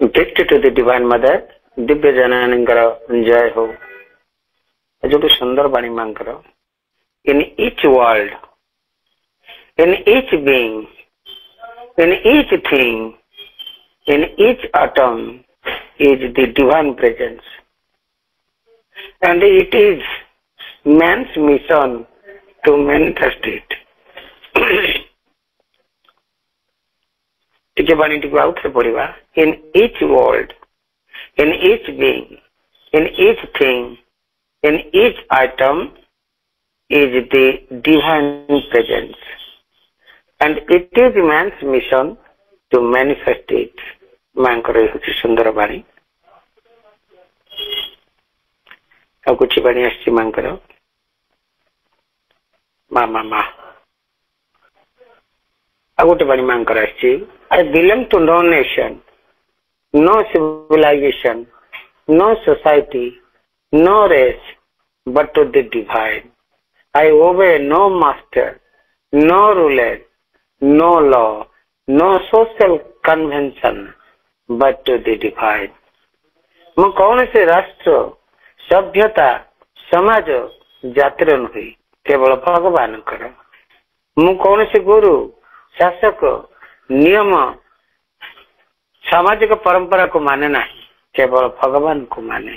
Victory to the Divine Mother, Divya जननींकर जय हो। जो भी सुंदर वाणी मांकर in each world, in each being, in each thing, in each atom is the divine presence, and it is man's mission to manifest it. टिके वाणी टिके out से पढ़िबा। In each world, in each being, in each thing, in each atom is the divine presence, and it is man's mission to manifest it. मांकर होची सुंदर वाणी। ଆଉ କିଛି ବାଣୀ ଆସିଛି ମାଙ୍କର ମା ମା ମା। ଆଉ ଗୋଟେ ବାଣୀ ମାଙ୍କର ଆସିଛି, I belong to no nation, no civilization, no society, no race, but to the divine. I obey no master, no ruler, no law, no social convention, but to the divine. ମୁଁ କୌଣସି ରାଷ୍ଟ୍ର, ସଭ୍ୟତା, ସମାଜ, ଜାତିର ନୁହେଁ, କେବଳ ଭଗବାନଙ୍କର। ମୁଁ କୌଣସି ଗୁରୁ, ଶାସକ, ନିୟମ, ସାମାଜିକ ପରମ୍ପରାକୁ ମାନେ ନାହିଁ, କେବଳ ଭଗବାନଙ୍କୁ ମାନେ।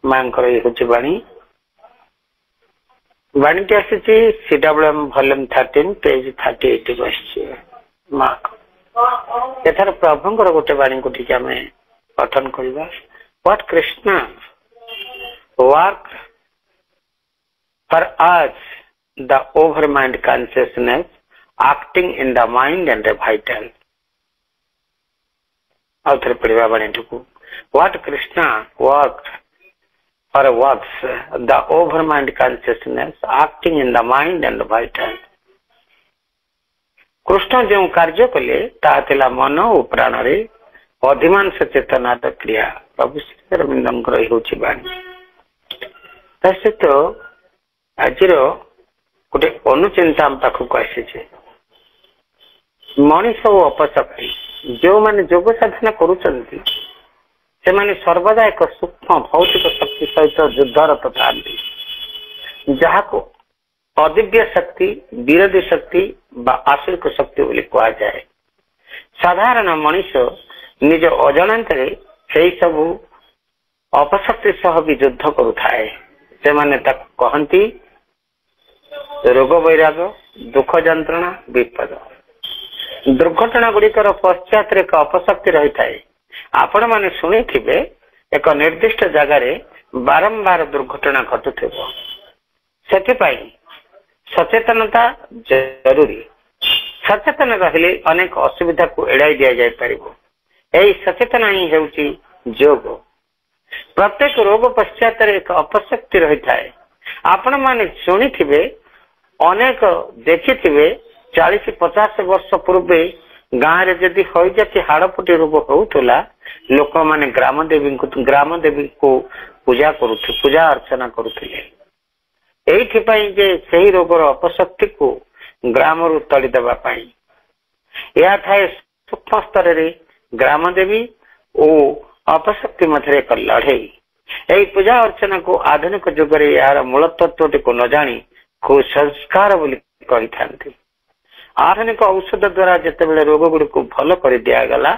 ମାଙ୍କର ଏ ହଉଛି ବାଣୀ। ବାଣୀଟି ଆସିଛି CWM ଭଲ୍ୟୁମ୍ 13 ପେଜ 38 କୁ ଆସିଛି। ମା ଏଥର ପ୍ରଭୁଙ୍କର ଗୋଟେ ବାଣୀକୁ ଟିକେ ଆମେ ପଠନ କରିବା। What Krishna work for us, the overmind consciousness acting in the mind and the vital. आउथरे पढ़िबा बाणीटुकु। What Krishna worked or works, the overmind consciousness acting in the mind and the vital. Krishna जो कार्य कले ता थिला मन और प्राण रे अधिमांश चेतना क्रिया। प्रभु श्री अरविंदंकर होची बाणी। तसे तो आजिर गोटे अनुचिंता हम पाखक आसी मनीष और अपशक्ति जो माने योग साधना करुचंती से माने सर्वदा एक सूक्ष्म भौतिक शक्ति सहित युद्धरत था, जहाँ को अदिव्य शक्ति, विरोधी शक्ति बा आसुरिक शक्ति बोली कहा जाए। साधारण मनीष निज अजाणत सबू अपशक्ति सह भी युद्ध करुए। से माने कहती रोग वैराग, दुख जंत्रणा, विपद, दुर्घटना गुड़िकर पश्चात एक अपशक्ति रही थाए। आपण माने शुणी थिबे एक निर्दिष्ट जगार बारंबार दुर्घटना घटुथिबो। सेथिपाई सचेतनता जरूरी। सचेतन रहिले अनेक असुविधा को एड़ाई दिया जाय परिबो। एही सचेतना ही हेउची योग। प्रत्येक रोग पश्चात एक अपशक्ति रही थाए। आपण माने शुणी थिबे, अनेक देखि थिबे 40-50 वर्ष पूर्वे गाँव में जदि हो जाती हाड़फुटी रोग होउतला, लोक माने ग्राम देवी को पूजा करुथे, पूजा अर्चना करुथिले। एइथिपाई जे सेही रोगर अपशक्ति को ग्राम रु तड़ी देबा पाई। या थाए सूक्ष्म स्तर रे ग्राम देवी और अपशक्ति मध्य एक लड़ई। एही पूजा अर्चना को आधुनिक युग रे यार मूल तत्व को न जानी कुसंस्कार बोली कहि थांती। आधुनिक औषध द्वारा जिते रोग गुड़ी को भल कर दिगला,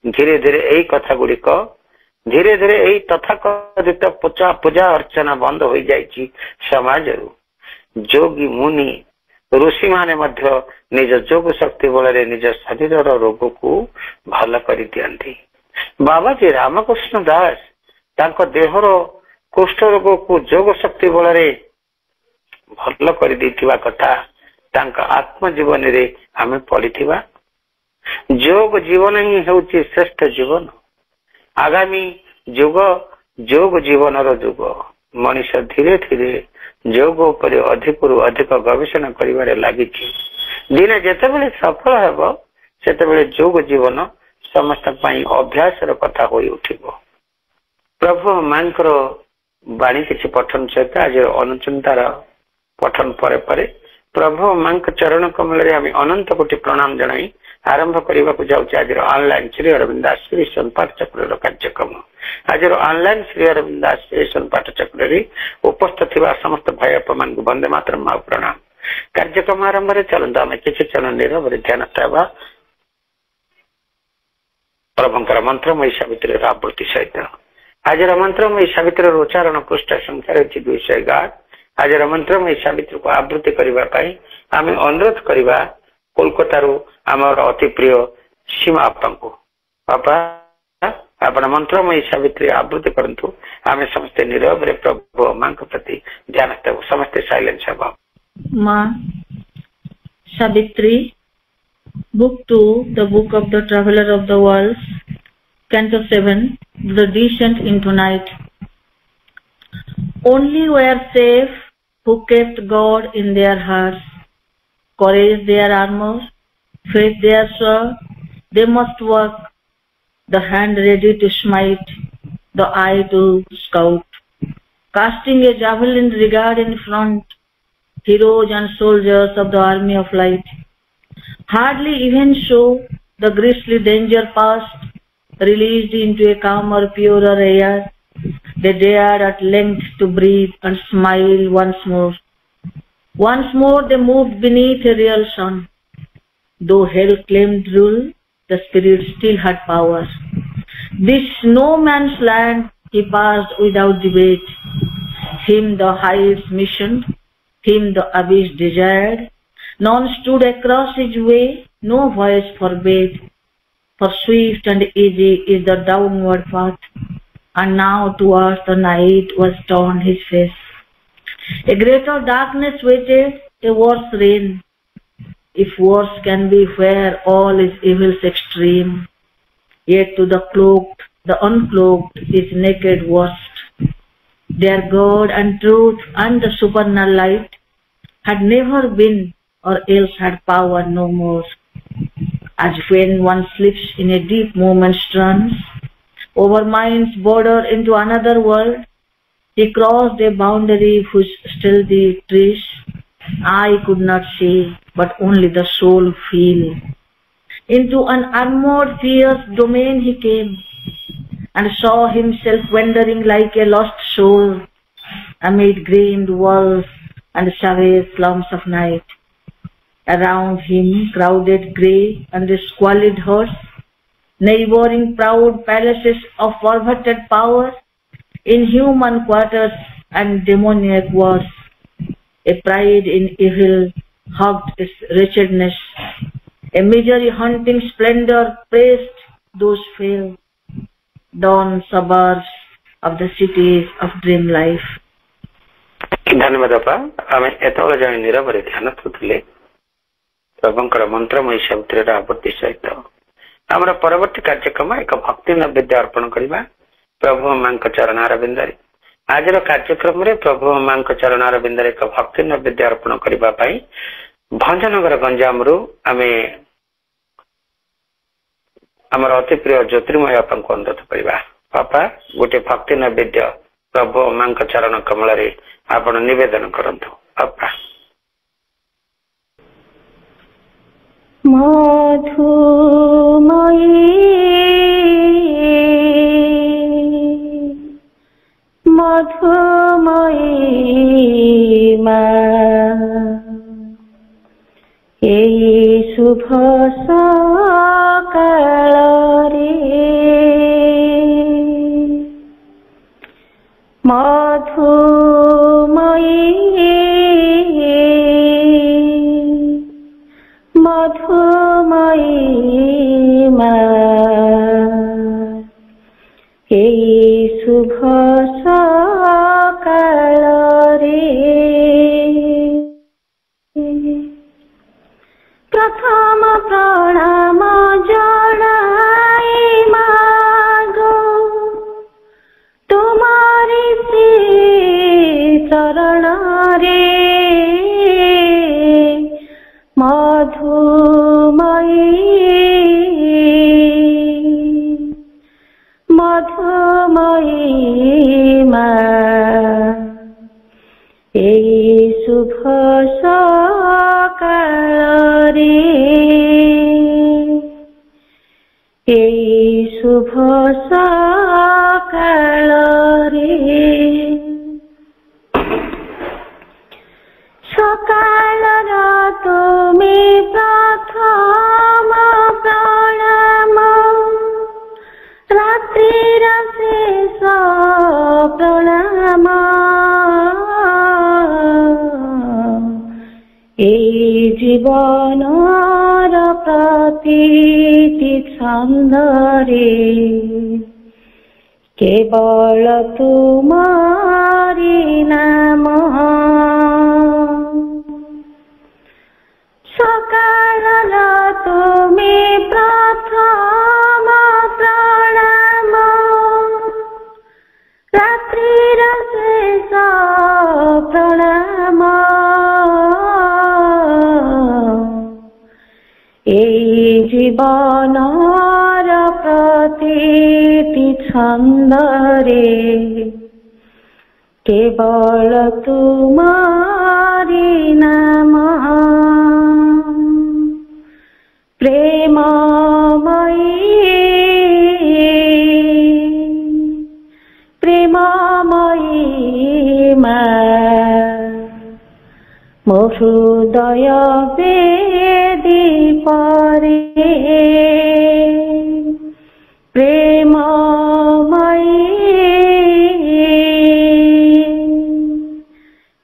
धीरे धीरे यही कथा गुड़िक धीरे धीरे यही तथाकथित पूजा अर्चना बंद हो जाइए समाज। जोगी मुनि ऋषि माने मध्य निज जोग शक्ति बल निज शरीर रोग को भल कर दियंती। बाबाजी रामकृष्ण दास तांको देहर कुष्ठ रोग को जोग शक्ति बल भल कर देथिबा कथा तांका आत्मजीवन रे आमे पढ़िथिबा। योग जीवन ही होची श्रेष्ठ जीवन। आगामी युग योग जीवन रो युग। मनीष धीरे धीरे योग उपर अधिक रु अधिक गवेषणा करिवारे लागिछि। दिने जेतेबेले सफल हेबो सेतेबेले योग जीवन समस्त पई अभ्यास रो कथा होई उठिबो। प्रभु मानकर बाणी किछि पठन सहित आज अनुचिंतार पठन परे परे प्रभु मां चरण कमल आम अनंत कोटि प्रणाम जन आरंभ करने को जाऊँ आज ऑनलाइन श्री अरविंद श्री संपाठ चक्र कार्यक्रम आज ऑनलाइन श्री अरविंद श्री संपाठ चक्र उपस्थित समस्त भाई आप मान वंदे मातरम प्रणाम। कार्यक्रम आरंभ में चलते आम किसी चरण नीरव ध्यान प्रभुंकर मंत्रमयी सावित्री आवृत्ति सहित आज मंत्रमयी सावित्री उच्चारण पृष्ठ संख्या रही 211। आज मंत्रमयी सावित्री को आवृत्ति करने आम अनुरोध करवा कोलकाता आमर अति प्रिय सीमा आपा को बापा आपण मंत्रमयी सावित्री आवृत्ति करंतु आम समस्ते नीरव रे प्रभु मां प्रति ध्यान समस्ते साइलेंस हे मां Savitri Book 2, the book of the traveler of the world, Canto 7, the descent into night. Only were safe who kept God in their hearts, courage their armor, faith their sword. They must work, the hand ready to smite, the eye to scout. Casting a javelin regard in front, heroes and soldiers of the army of light. Hardly even so, the grisly danger passed, released into a calmer, purer air. They dared at length to breathe and smile once more. Once more they moved beneath a real sun. Though hell claimed rule, the spirit still had power. This no man's land he passed without debate. Him the heights missioned, him the abyss desired. None stood across his way, no voice forbade. For swift and easy is the downward path, and now towards the night was turned his face. A greater darkness waited, a worse reign, if worse can be where all is evil's extreme. Yet to the cloaked, the uncloaked is naked worst. Their God and truth and the supernal light had never been, or else had power no more. As when one slips in a deep moment's trance, over mind's border into another world, he crossed a boundary whose stealthy trace eye could not see, but only the soul feel. Into an unmoored fierce domain he came, and saw himself wandering like a lost soul, amid grimed walls and savage slums of night. Around him crowded grey and squalid huts, neighboring proud palaces of perverted power, inhuman quarters and demoniac wars. A pride in evil hugged its wretchedness. A misery hunting splendor praised those fair dawn suburbs of the cities of dream life. धन्यवाद अपा आम एत जन नीरव ध्यान करुले प्रभुंकर मंत्रमयी सावित्री आवृत्ति सहित आम परवर्ती कार्यक्रम एक भक्ति नैवेद्य अर्पण करवा प्रभु मां चरणार बिंदे। आज कार्यक्रम रे प्रभु मां चरणार बिंदे एक भक्ति नैवेद्य अर्पण करने भंजनगर गंजाम रु आम आमर अति प्रिय ज्योतिर्मय बापा को अनुरोध करवा बापा गोटे भक्ति नैवेद्य प्रभु मां चरण कमल रे आपण निवेदन करंतु बापा। मधुमयी मधुमयी एई शुभ सकाळ रे मधुमयी मधुमयी एई शुभ सकाळ रे प्रथम प्रणाम जनाई मागो तुम्हारी श्री चरण रे मधुमयी मधुमयी एई शुभ ସକାଳରେ ସକାଳର ତୁମେ ପ୍ରଥମ ପ୍ରଣାମ ରାତ୍ରିର ଶେଷ ପ୍ରଣାମ এই জীবনর প্রতিটি ছন্দরে কেবল তোমারি নাম সকালর তুমি প্রথম প্রণাম রাত্রির শেষ প্রণাম এই জীবনর প্রতিটি ছন্দরে কেবল তোমারি নাম প্রেমময়ী প্রেমময়ী মা ମୋ ହୃଦୟ ବେଦି ପରେ ପ୍ରେମମୟୀ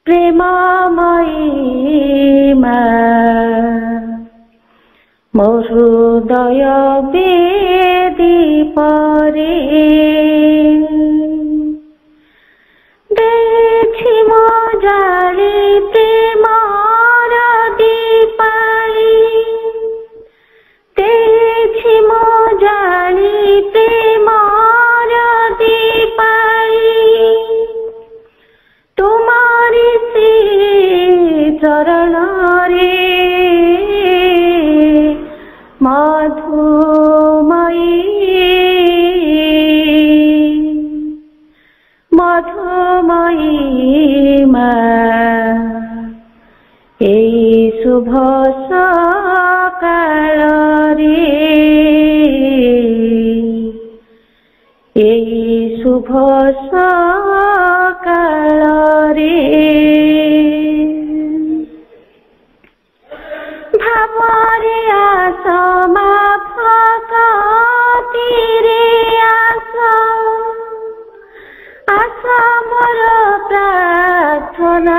ପ୍ରେମମୟୀ ମା ମୋ ହୃଦୟ ବେଦି ପରେ দেখি মো জালি প্রেমর দীপালি দেখি মো জালি প্রেমর দীপালি তোমারি শ্রী চরণরে মধুময়ী মধুময়ী মা এই শুভ সকালরে এই শুভ সকালরে ভাবরে আস মা ভকতিরে আস আশা মোর প্রার্থনারে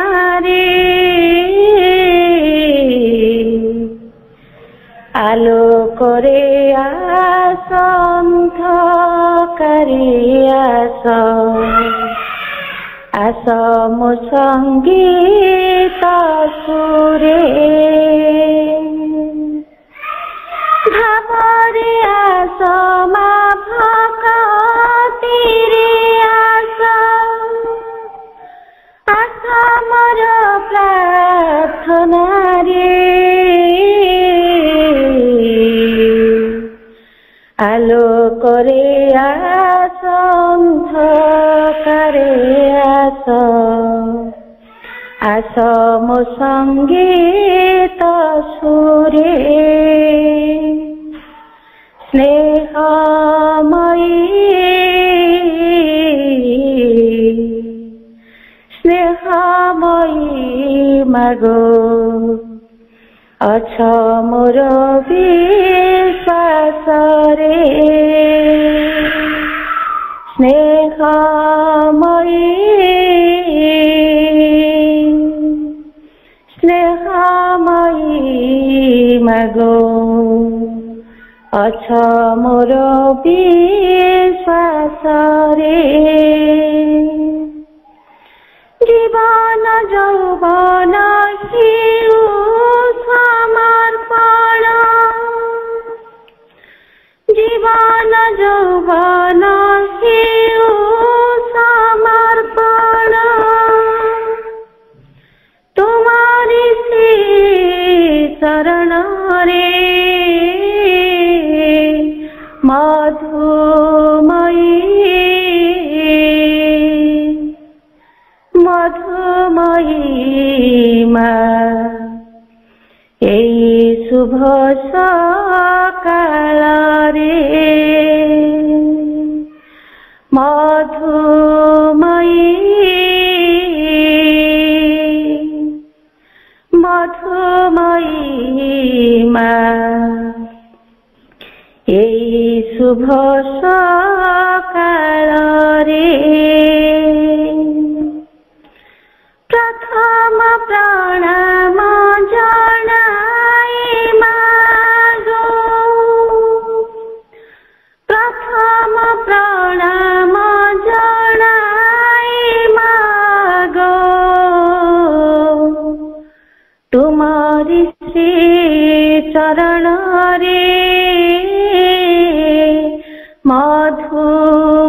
আলোকরে আস অন্ধকারে আস আস মো সঙ্গীত সুরে ভাবরে আস মা ভকতিরে আস আশা মোর প্রার্থনারে আলোকরে আস অন্ধকারে আস আস মো সঙ্গীত সুরে স্নেহময়ী স্নেহময়ী মাগো অছ মোর বিশ্বাসরে স্নেহময়ী স্নেহময়ী মাগো অছ মোর বিশ্বাসরে জীবন যৌবন হিউ সমর্পণ জীবন যৌবন হিউ সমর্পণ তোমারি শ্রী চরণরে মধুময়ী মধুময়ী মা এই শুভ সকালরে शुभ सकाळे प्रथम प्रणाम जणाई मागो प्रथम प्रणाम जणाई मागो तुम्हारी श्री चरण रे मधुमयी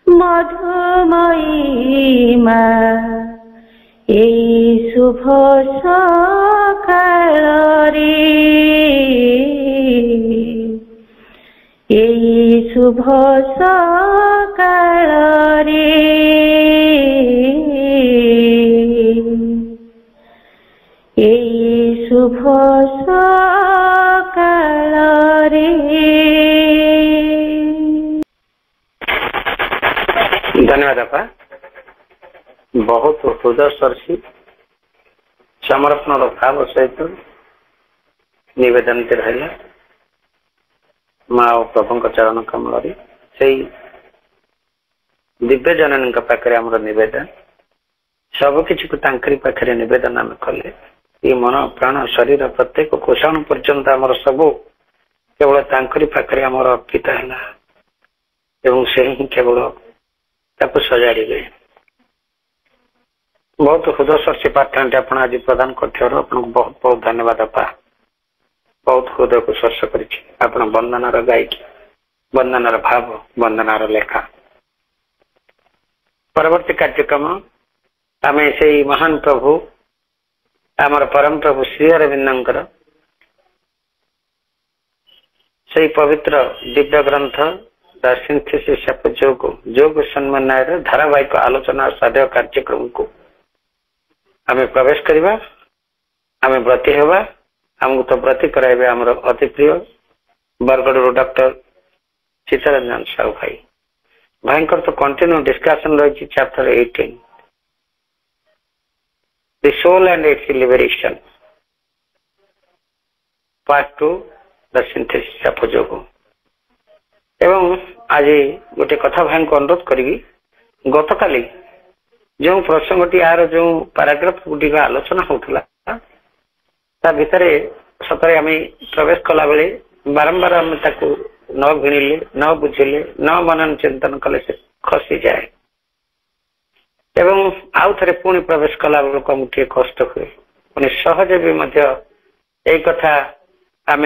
मधुमयी मां এই শুভ সকালে এই শুভ সকালে এই শুভ সকালে धन्यवाद अपा बहुत हृदय स्पर्शी समर्पण भाव सहित नवेदन रहा माँ और प्रभु चरण कमल से दिव्य जननी पाखे आम नवेदन सबकि पाखे नवेदन आम कले ये मन प्राण शरीर प्रत्येक कोषण पर्यंत आमर सबू केवल तांकरी पाखे आमर अर्पित है से ही केवल ताको सजाड़ी बहुत हृदय स्पर्शी पाठ्यांश आप आज प्रदान कर बहुत बहुत धन्यवाद अपा बहुत हृदय को स्पर्श कर वंदनार गायकी वंदनार भाव वंदनार लेखा परवर्ती कार्यक्रम आम से महान प्रभु आमर परम प्रभु श्री अरविंदर से पवित्र दिव्य ग्रंथ द सिंथेसिस ऑफ योग सम्मानय धारावाहिक आलोचना साध्य कार्यक्रम को आम प्रवेश करवा आम व्रती हवा आमको तो व्रती कराइबे आमर अति प्रिय बरगड़ डॉक्टर चित्तरंजन साहू भाई भाई तो कंटिन्यू डिस्कशन रही chapter 18 the soul and its liberation part 2 the synthesis of yoga एवं आज गोटे कथा भाई को अनुरोध करी गत काली जो प्रसंगटी यार जो पैराग्राफ गुटिक आलोचना होता भितर सतरे आम प्रवेश कला बेले बारंबार आम न भिड़िले न बुझिले न मनन चिंतन कले से खसी जाए एवं आउ थे पुणी प्रवेश कला बेलू आमको कष्ट हुए पुणी सहज भी यही कथा आम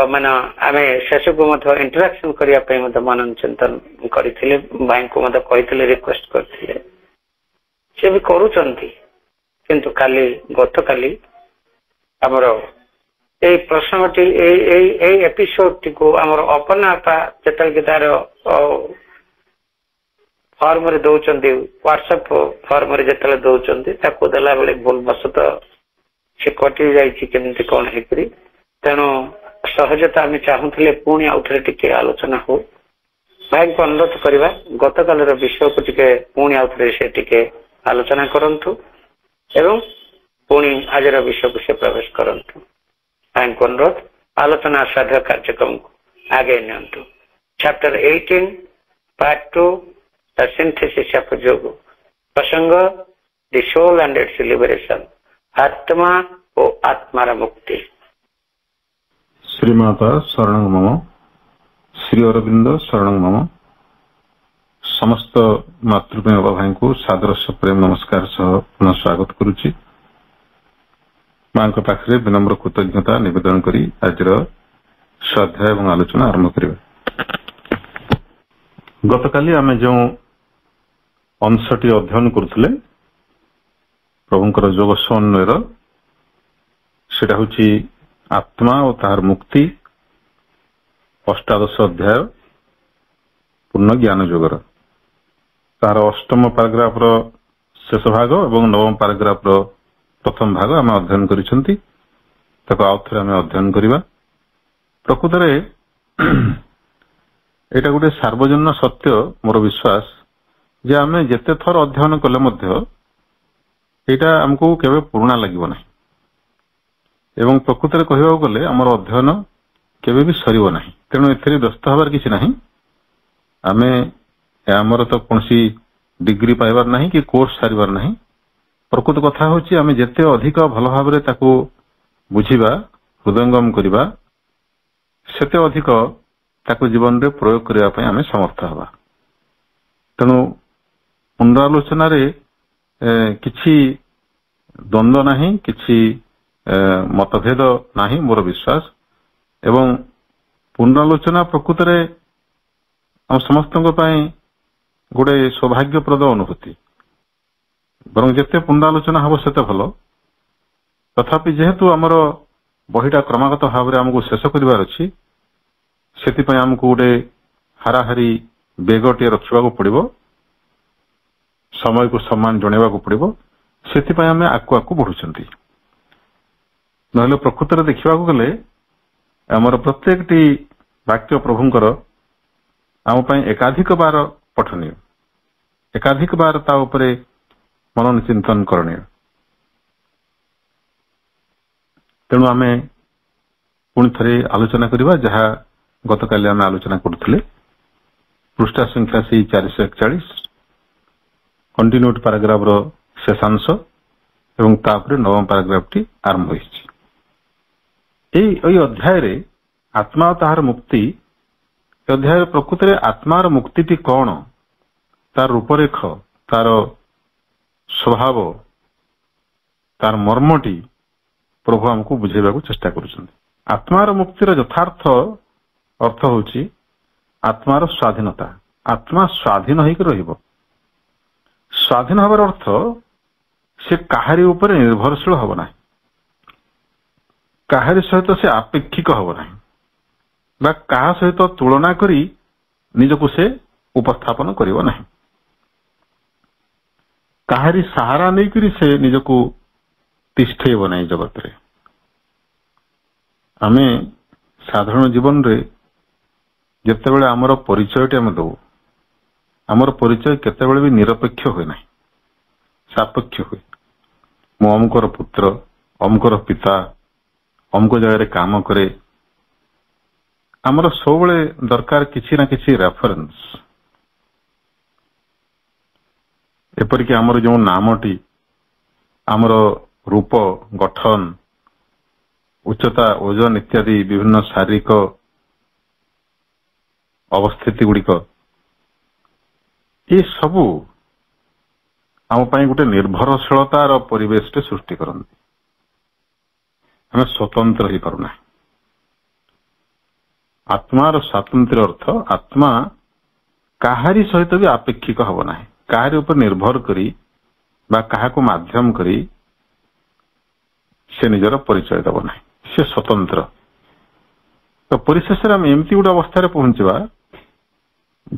मान आम शेष को इंटराक्शन करने मनन चिंतन करते भाई को कही रिक्वेस्ट करते सी भी करुँच काली गत काली आमर यही प्रसंगटी एपिसोड टी को आमर अपना आपा जो तार फॉर्म रे दौरान व्हाट्सएप फॉर्म रे जो दौरान देला बेले भूल बसत से कटि जामती कौन है तेणु सहजता आम चाहूले पुणी आउ थे टी आलोचना हो भाई को अनुरोध करवा गत काल विषय को टी पुणी आउ थे से टी आलोचना करंतु एवं पुणी आज विषय को से प्रवेश करंतु भाई को अनुरोध आलोचना साध्य कार्यक्रम को आगे नियंतु chapter 18 part 2 the synthesis of yoga प्रसंग the soul and its liberation आत्मा और आत्मार मुक्ति श्रीमाता शरणं मम श्री अरविंद शरणं मम समस्त मातृप्रेम भाई को सादर प्रेम नमस्कार सह पुनः स्वागत करुच्ची मां पाखे विनम्र कृतज्ञता निवेदन करी आज स्वाध्याय और आलोचना आरंभ करिबा गत काली आमे जो अंशटी अध्ययन करुले प्रभुंकर योग समन्वयर सेटा होची आत्मा और तार मुक्ति अष्टादश अध्याय पूर्ण ज्ञान योगर तार अष्टम पैराग्राफ शेष भाग और नवम पैराग्राफ प्रथम भाग आम अध्ययन करिसेंती ताको आउ थरे आमे अध्ययन करिबा प्रकृत रे एटा गोटे सार्वजनीन सत्य मोर विश्वास जे आमे जेते थर अध्ययन कले मध्य एटा हमको केबे पुराना लागिबो नै ଏବଂ ପ୍ରକୃତରେ କହିବାକୁ ଗଲେ ଆମର ଅଧ୍ୟୟନ କେବେ ବି ସରିବ ନାହିଁ। ତେଣୁ ଏଥିରେ ବ୍ୟସ୍ତ ହେବାର କିଛି ନାହିଁ। ଆମେ ଆମର ତ କୌଣସି ଡିଗ୍ରୀ ପାଇବାର ନାହିଁ କି କୋର୍ସ ସାରିବାର ନାହିଁ। ପ୍ରକୃତ କଥା ହେଉଛି ଆମେ ଯେତେ ଅଧିକ ଭଲ ଭାବରେ ତାକୁ ବୁଝିବା, ହୃଦୟଙ୍ଗମ କରିବା, ସେତେ ଅଧିକ ତାକୁ ଜୀବନରେ ପ୍ରୟୋଗ କରିବା ପାଇଁ ଆମେ ସମର୍ଥ ହେବା। ତେଣୁ ପୁନରାଲୋଚନାରେ କିଛି ଦ୍ୱନ୍ଦ୍ୱ ନାହିଁ, କିଛି ମତଭେଦ ନାହିଁ ମୋର ବିଶ୍ୱାସ। ଏବଂ ପୁନରାଲୋଚନା ପ୍ରକୃତରେ ଆମ ସମସ୍ତଙ୍କ ପାଇଁ ଗୋଟେ ସୌଭାଗ୍ୟପ୍ରଦ ଅନୁଭୂତି। ବରଂ ଯେତେ ପୁନରାଲୋଚନା ହେବ ସେତେ ଭଲ। ତଥାପି ଯେହେତୁ ଆମର ବହିଟା କ୍ରମାଗତ ଭାବରେ ଆମକୁ ଶେଷ କରିବାର ଅଛି, ସେଥିପାଇଁ ଆମକୁ ଗୋଟେ ହାରାହାରି ବେଗଟିଏ ରଖିବାକୁ ପଡିବ, ସମୟକୁ ସମ୍ମାନ ଜଣାଇବାକୁ ପଡିବ। ସେଥିପାଇଁ ଆମେ ଆକୁ ବଢୁଛନ୍ତି। ନହେଲେ ପ୍ରକୃତରେ ଦେଖିବାକୁ ଗଲେ ଆମର ପ୍ରତ୍ୟେକଟି ବାକ୍ୟ ପ୍ରଭୁଙ୍କର ଆମ ପାଇଁ ଏକାଧିକ ବାର ପଠନୀୟ, ଏକାଧିକ ବାର ତା ଉପରେ ମନନ ଚିନ୍ତନ କରଣୀୟ। ତେଣୁ ଆମେ ପୁଣି ଥରେ ଆଲୋଚନା କରିବା ଯାହା ଗତକାଲି ଆମେ ଆଲୋଚନା କରୁଥିଲେ। ପୃଷ୍ଠା ସଂଖ୍ୟା ସେଇ 441, କଣ୍ଟିନ୍ୟୁଟି ପାରାଗ୍ରାଫର ଶେଷାଂଶ ଏବଂ ତାପରେ ନବମ ପାରାଗ୍ରାଫଟି ଆରମ୍ଭ ହୋଇଛି। ଏଇ ଅଧ୍ୟାୟରେ ଆତ୍ମା ଓ ତାହାର ମୁକ୍ତି, ଏ ଅଧ୍ୟାୟରେ ପ୍ରକୃତରେ ଆତ୍ମାର ମୁକ୍ତିଟି କଣ, ତାର ରୂପରେଖ, ତାର ସ୍ୱଭାବ, ତାର ମର୍ମଟି ପ୍ରଭୁ ଆମକୁ ବୁଝେଇବାକୁ ଚେଷ୍ଟା କରୁଛନ୍ତି। ଆତ୍ମାର ମୁକ୍ତିର ଯଥାର୍ଥ ଅର୍ଥ ହେଉଛି ଆତ୍ମାର ସ୍ୱାଧୀନତା। ଆତ୍ମା ସ୍ୱାଧୀନ ହେଇକି ରହିବ। ସ୍ୱାଧୀନ ହେବାର ଅର୍ଥ ସେ କାହାରି ଉପରେ ନିର୍ଭରଶୀଳ ହବ ନାହିଁ, କାହାରି ସହିତ ସେ ଆପେକ୍ଷିକ ହବ ନାହିଁ, ବା କାହା ସହିତ ତୁଳନା କରି ନିଜକୁ ସେ ଉପସ୍ଥାପନ କରିବ ନାହିଁ। କାହାରି ସାହାରା ନେଇକରି ସେ ନିଜକୁ ତିଷ୍ଠେଇବ ନାହିଁ ଜଗତରେ। ଆମେ ସାଧାରଣ ଜୀବନରେ ଯେତେବେଳେ ଆମର ପରିଚୟଟି ଆମେ ଦଉ, ଆମର ପରିଚୟ କେତେବେଳେ ବି ନିରପେକ୍ଷ ହୁଏ ନାହିଁ, ସାପେକ୍ଷ ହୁଏ। ମୁଁ ଅମୁକର ପୁତ୍ର, ଅମୁକର ପିତା, ଅମୁକ ଜାଗାରେ କାମ କରେ। ଆମର ସବୁବେଳେ ଦରକାର କିଛି ନା କିଛି ରେଫରେନ୍ସ। ଏପରିକି ଆମର ଯେଉଁ ନାମଟି, ଆମର ରୂପ, ଗଠନ, ଉଚ୍ଚତା, ଓଜନ ଇତ୍ୟାଦି ବିଭିନ୍ନ ଶାରୀରିକ ଅବସ୍ଥିତି ଗୁଡିକ, ଏ ସବୁ ଆମ ପାଇଁ ଗୋଟେ ନିର୍ଭରଶୀଳତାର ପରିବେଶଟେ ସୃଷ୍ଟି କରନ୍ତି। ଆମେ ସ୍ୱତନ୍ତ୍ର ହେଇପାରୁନା। ଆତ୍ମାର ସ୍ୱାତନ୍ତ୍ର୍ୟ ଅର୍ଥ ଆତ୍ମା କାହାରି ସହିତ ବି ଆପେକ୍ଷିକ ହବ ନାହିଁ, କାହାରି ଉପରେ ନିର୍ଭର କରି ବା କାହାକୁ ମାଧ୍ୟମ କରି ସେ ନିଜର ପରିଚୟ ଦେବ ନାହିଁ। ସେ ସ୍ୱତନ୍ତ୍ର। ତ ପରିଶେଷରେ ଆମେ ଏମିତି ଗୋଟେ ଅବସ୍ଥାରେ ପହଞ୍ଚିବା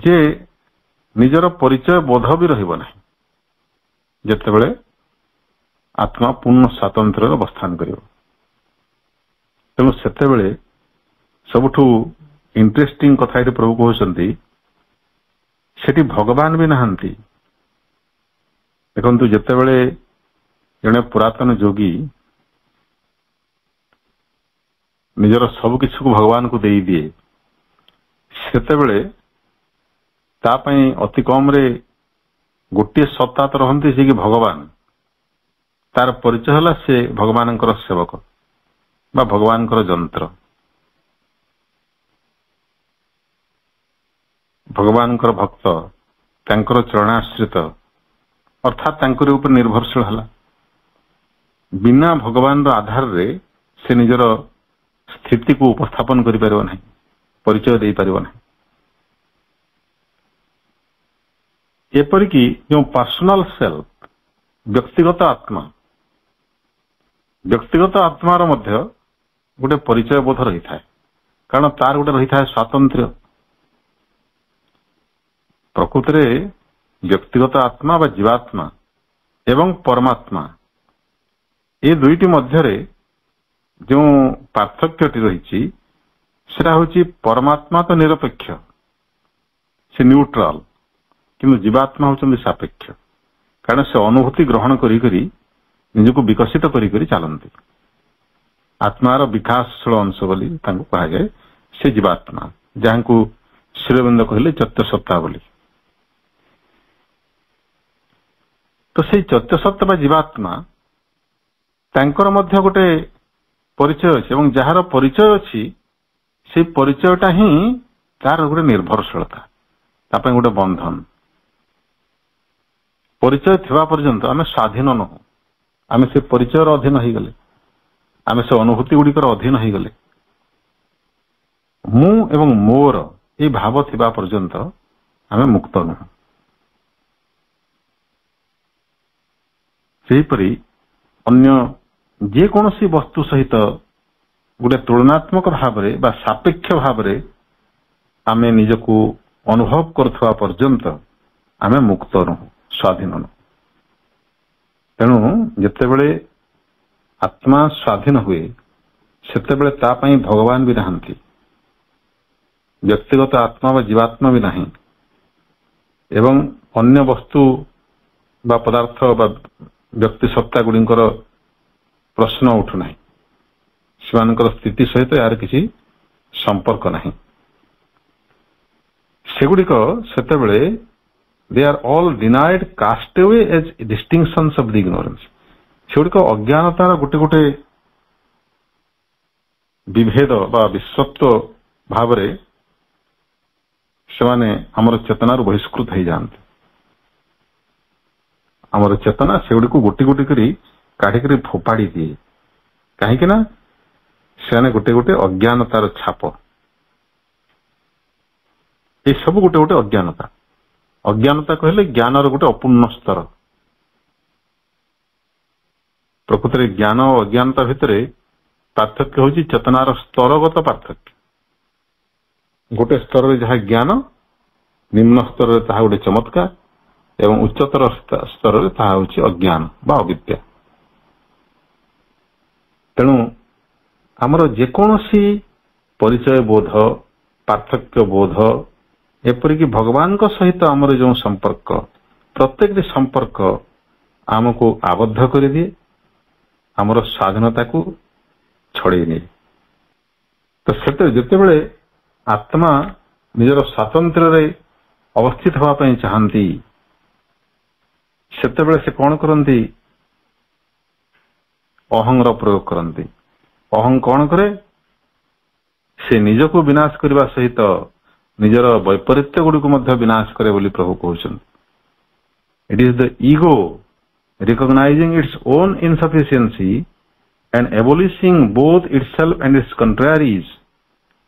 ଯେ ନିଜର ପରିଚୟ ବୋଧ ବି ରହିବ ନାହିଁ, ଯେତେବେଳେ ଆତ୍ମା ପୂର୍ଣ୍ଣ ସ୍ୱାତନ୍ତ୍ର୍ୟରେ ଅବସ୍ଥାନ କରିବ। ତେଣୁ ସେତେବେଳେ ସବୁଠୁ ଇଣ୍ଟରେଷ୍ଟିଂ କଥା ଏଠି ପ୍ରଭୁ କହୁଛନ୍ତି, ସେଠି ଭଗବାନ ବି ନାହାନ୍ତି। ଦେଖନ୍ତୁ, ଯେତେବେଳେ ଜଣେ ପୁରାତନ ଯୋଗୀ ନିଜର ସବୁ କିଛିକୁ ଭଗବାନଙ୍କୁ ଦେଇଦିଏ, ସେତେବେଳେ ତା ପାଇଁ ଅତି କମରେ ଗୋଟିଏ ସତ୍ତା ତ ରହନ୍ତି, ସେ କି ଭଗବାନ। ତାର ପରିଚୟ ହେଲା ସେ ଭଗବାନଙ୍କର ସେବକ ବା ଭଗବାନଙ୍କର ଯନ୍ତ୍ର, ଭଗବାନଙ୍କର ଭକ୍ତ, ତାଙ୍କର ଚରଣାଶ୍ରିତ, ଅର୍ଥାତ୍ ତାଙ୍କରି ଉପରେ ନିର୍ଭରଶୀଳ ହେଲା। ବିନା ଭଗବାନର ଆଧାରରେ ସେ ନିଜର ସ୍ଥିତିକୁ ଉପସ୍ଥାପନ କରିପାରିବ ନାହିଁ, ପରିଚୟ ଦେଇପାରିବ ନାହିଁ। ଏପରିକି ଯେଉଁ ପର୍ସନାଲ ସେଲ୍ଫ, ବ୍ୟକ୍ତିଗତ ଆତ୍ମା, ବ୍ୟକ୍ତିଗତ ଆତ୍ମାର ମଧ୍ୟ ଗୋଟେ ପରିଚୟ ବୋଧ ରହିଥାଏ, କାରଣ ତାର ଗୋଟେ ରହିଥାଏ ସ୍ୱାତନ୍ତ୍ର୍ୟ। ପ୍ରକୃତରେ ବ୍ୟକ୍ତିଗତ ଆତ୍ମା ବା ଜୀବାତ୍ମା ଏବଂ ପରମାତ୍ମା, ଏ ଦୁଇଟି ମଧ୍ୟରେ ଯେଉଁ ପାର୍ଥକ୍ୟଟି ରହିଛି, ସେଟା ହେଉଛି ପରମାତ୍ମା ତ ନିରପେକ୍ଷ, ସେ ନ୍ୟୁଟ୍ରାଲ, କିନ୍ତୁ ଜୀବାତ୍ମା ହେଉଛନ୍ତି ସାପେକ୍ଷ। କାରଣ ସେ ଅନୁଭୂତି ଗ୍ରହଣ କରି ନିଜକୁ ବିକଶିତ କରି ଚାଲନ୍ତି। आत्मार विकासशील अंश बोली तांको कहा जाए से जीवात्मा जहां को श्रीरबिंद कहले चत्य सत्ता बोली। तो से चत्य सत्ता बा जीवात्मा तांकर मध्य गोटे परिचय अछि एवं जहार परिचय अछि से परिचयटा ही तार गोटे निर्भरशीलता तापे गोटे बंधन। परिचय थिबा पर्यंत आमे स्वाधीन न हो, आमे से परिचयर अधीन हो गले, आमे से अनुभूति गुड़िकर अधीन हो गले। मु एवं मोर ये भाव थिबा पर्यंत आमे मुक्त न। सेहीपरि अन्य जे कोनोसी वस्तु सहित गोटे तुलनात्मक भावरे बा सापेक्ष भावरे आमे निजको अनुभव करथवा पर्यंत आमे मुक्त न, स्वाधीन न। तेणु जेतेबेले आत्मा स्वाधीन हुए सेतेबेले ता पई भगवान भी नहांती, व्यक्तिगत आत्मा व जीवात्मा भी नहीं एवं अन्य वस्तु बा पदार्थ बा व्यक्ति सत्ता गुड़िकर प्रश्न उठुना, सेमानकर स्थिति सहित यार किसी संपर्क नहीं। सेगुड़िक सेतेबेले they are all denied cast away as distinctions of the ignorance. सेगुड़िक अज्ञानतार गोटे गोटे विभेद बा विश्वत्व भावरे सेमाने हमर चेतनार बहिष्कृत हो जाते। हमर चेतना सेगुड़ी को गोटी गोटी करी काढ़ी फोपाड़ी दिए कहीं ना से गोटे गोटे अज्ञानतार छाप। ये सब गोटे गोटे अज्ञानता। अज्ञानता कहले ज्ञानर गोटे अपूर्ण स्तर। प्रकृत में ज्ञान और अज्ञानता भितर पार्थक्य होची चेतनार स्तरगत पार्थक्य। गोटे स्तर में जहाँ ज्ञान, निम्न स्तर में ताहा गोटे चमत्कार एवं उच्चतर स्तर में ताहा होची अज्ञान बा अविद्या। तेणु आमर जेकोसी परिचय बोध, पार्थक्य बोध, एपरिक भगवान को सहित आमर जो संपर्क, प्रत्येक संपर्क आमको आबद्ध कर दिए, आमर स्वाधीनता को छड़े नहीं। तो से जितेबले आत्मा निजर स्वातंत्र रे अवस्थित होगा चाहती सेतेबेले से कौन करती, अहंगर प्रयोग करती। अहं कौन करे, से निजको विनाश करने सहित निजर वैपरीत्य गुड़िक विनाश करे बोली प्रभु कहते। It is the ego recognising its own insufficiency and abolishing both itself and its contraries,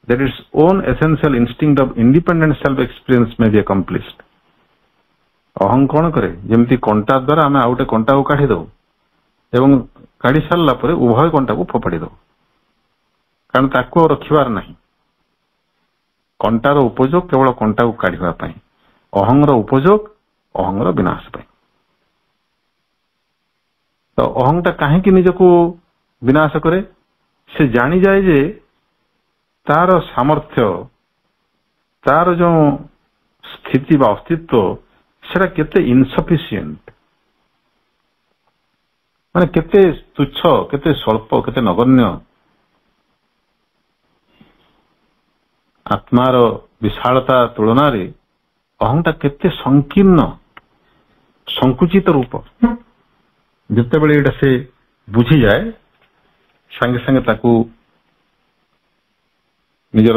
that its own essential instinct of independent self-experience may be accomplished. अहं कौन करे, जमती कंटा द्वारा आम आउटे कंटा को काढ़ी दो एवं काढ़ी सारा पर उभय कंटा को फोपाड़ी दो, कारण ताको रखिबार नहीं। कंटार उपयोग केवल कंटा को काढ़िबा पई, अहंगर उपयोग अहंगर विनाश पई। तो अहंटा काहेकि निजको विनाश करे, से जानी जाए जे तार सामर्थ्य, तार जो स्थिति बा अस्तित्व सेटा केते इनसफिशिएंट, माने केते तुच्छ, केते स्वल्प, केते नगण्य। आत्मार विशालता तुलना रे अहंटा केते संकीर्ण, संकुचित रूप। जितेबेले एटा से बुझी जाए संगे संगे ताकू निजर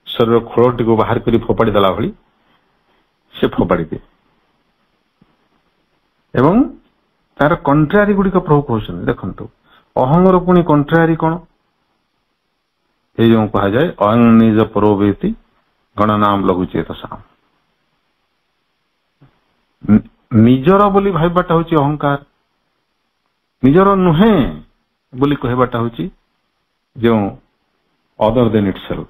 शरीर खोलटी को बाहर करी फोपाड़ी देला भली से फोपाड़ी दिए। एवं तार कंट्रारी गुड़िक प्रभु कहते देखंतु, अहंगर पुणी कंट्रारी कौन, ये जो कहा जाए अहं निज परोवेति गणनाम लघु चेतसा। निजर बोली भाईबाटा होची अहंकार, निजर नुहे बोली कहबाटा होची जो अदर देन इटसेल्फ,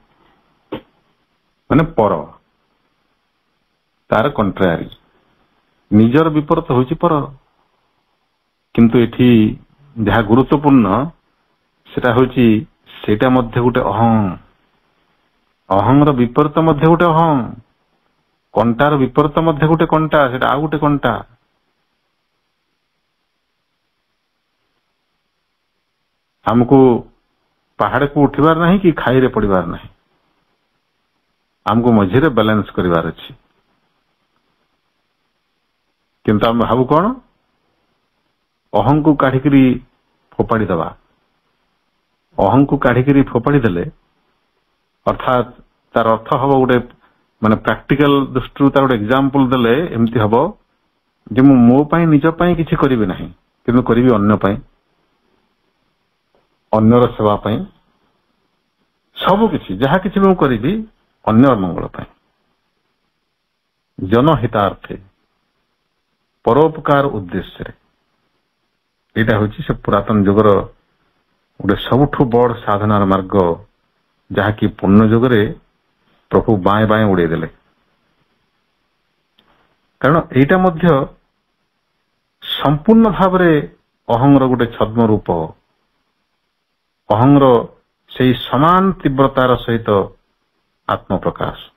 माने पर, तार कंट्रारी। निजर विपरीत होची पर, किंतु एठी जहा गुरुत्वपूर्ण सेटा होची सेटा मध्य गोटे अहं, अहंर विपरीत मध्य गोटे अहं, कंटार विपरीत मध्य गोटे कंटा, सेटा आ गोटे कंटा। हमको पहाड़ को उठिबार नहीं कि खाई रे पड़िबार नहीं आमको मझिरे बैलेंस करिवार अछि किंतु हम भाबु कोन अहं को काढिकरी फोपाड़ी दबा अहं को काढिकरी फोपाड़ी देले अर्थात तार अर्थ हबो गोटे माने प्रैक्टिकल दृष्टि तार गोटे एग्जांपल देले एमती हबो जे मो पई निज पई किछि करिवे नाही किंतु करिवे अन्य पई अन्यर सेवा पई सब किछि जहा किछि मु करिवी अन्य मंगल पई जनहितार्थे परोपकार उद्देश्य रे एटा होछि से पुरातन युगर गोटे सबुठु बड़ साधनार मार्ग जहा कि पूर्ण युग रे प्रभु बाएं बाएं उड़े देले कारण एटा मध्य संपूर्ण भाव रे अहंर गोटे छद्म रूप अहंर से समान तीव्रतार सहित आत्म प्रकाश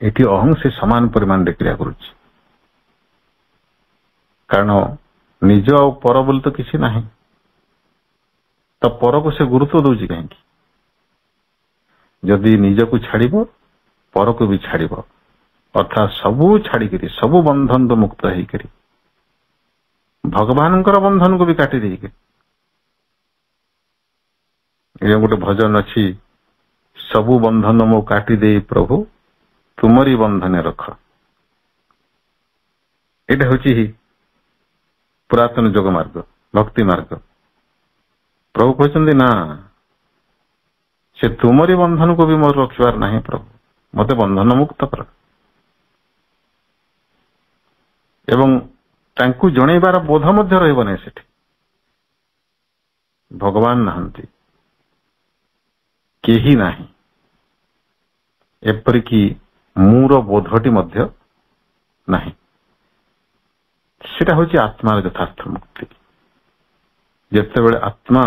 एटी अहं से समान परिमाण रे क्रिया करुछि कारण निज और पर बोल तो किसी नहीं तो पर को से गुरुत्व दौची कहीं जदि निज को छाड़िबो पर को भी छाड़िबो अर्थात सबू छाड़िकरी सबू बंधन तो मुक्त होकर भगवान बंधन को भी काटी देके ये गोटे भजन अच्छी सबू बंधन मो काटी दे प्रभु तुमरी बंधने रख एटा होची पुरातन जोग मार्ग भक्ति मार्ग प्रभु कहते ना से तुमरी बंधन को भी मोर रखिबार नहीं प्रभु मते बंधन मुक्त कर एवं तांकु जणैबार बोध मध्य रहइब नै सेठी भगवान नाहंती केही नाही एपरिकी मूर बोधटी मध्य नाही सेटा होची आत्मार यथार्थ मुक्ति जेते बेले आत्मा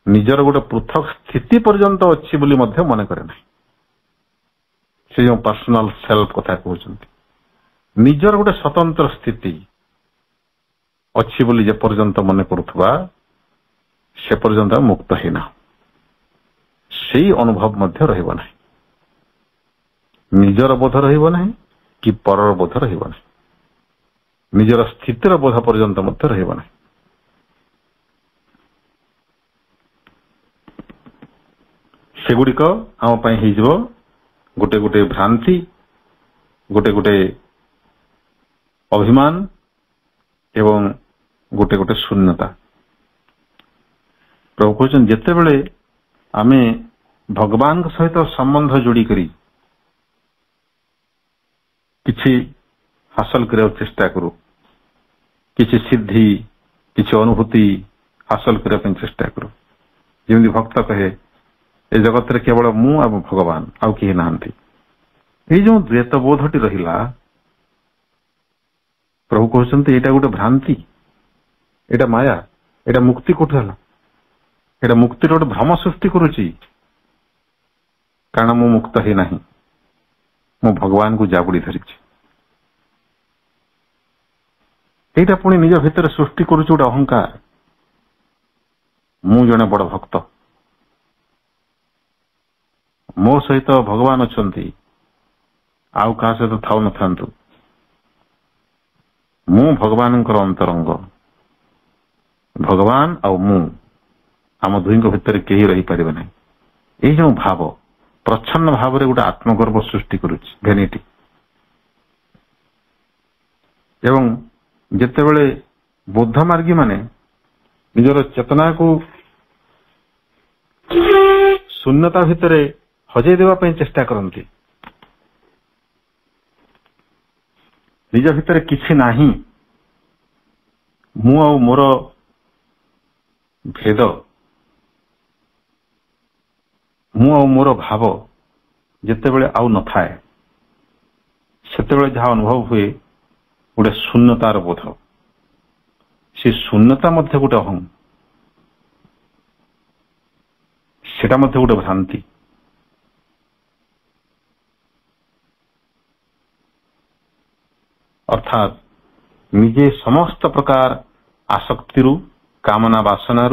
निजर गोटे पृथक स्थिति पर्यंत अच्छी बोली मध्य मन करे नाही से जो पर्सनल सेल्फ कथा कहउछंती निजर गोटे स्वतंत्र स्थिति अच्छी बोली जे पर्यंत मन करुथबा से पर्यंत मुक्त हेना सेही अनुभव मध्य रहइब नाही निजर बोध रहइब नाही कि परर बोध रहइब नाही निजर स्थितिर बोध पर्यंत मध्य रहइब नाही सेगुड़िक आम पाई हेजिबो गोटे गोटे भ्रांति गोटे गोटे अभिमान एवं गोटे गोटे शून्यता प्रभु कहते जिते बड़े आमे भगवान सहित संबंध जोड़ी करी किछि हासिल करने चेष्टा करू किछि सिद्धि किछि अनुभूति हासिल करने चेष्टा करू जमी भक्त कहे ए जगत रे केवल मु आ भगवान आउ केही नाहंती ए जो द्वैत बोधटी रहिला प्रभु कहते एटा गोटे भ्रांति एटा माया एटा मुक्ति कोठु हला एटा मुक्ति गोटे भ्रम सृष्टि करुची कारण मु मुक्त ही नहीं मु भगवान को जाबुड़ी धरिछि एटा पुणी निज भितर सृष्टि करुची गोटे अहंकार मु जने बड़ भक्त मो सहित भगवान अछंती आउ का सहित थाउ न थांतु मु भगवान अंतरंग भगवान आ मु आम दुई भितर केही रही पारिबे नै एही जो भाव प्रच्छन्न भाव रे गोटे आत्मगर्व सृष्टि करुछि भेनिटी एवं जेतेबेले बुद्ध मार्गी माने निजर चेतना को शून्यता भितरे हजै देवा पई चेष्टा करंती निज भितर किछि नाही मु आ मोर भेद मु आ मोर भाव जेतेबेले आउ न थाए सेतेबेले जहा अनुभव हुए गोटे शून्यतार बोध से शून्यता मध्य गोटे अहं सेटा मध्य गोटे भ्रांति अर्थात निजे समस्त प्रकार आसक्ति कामना वासना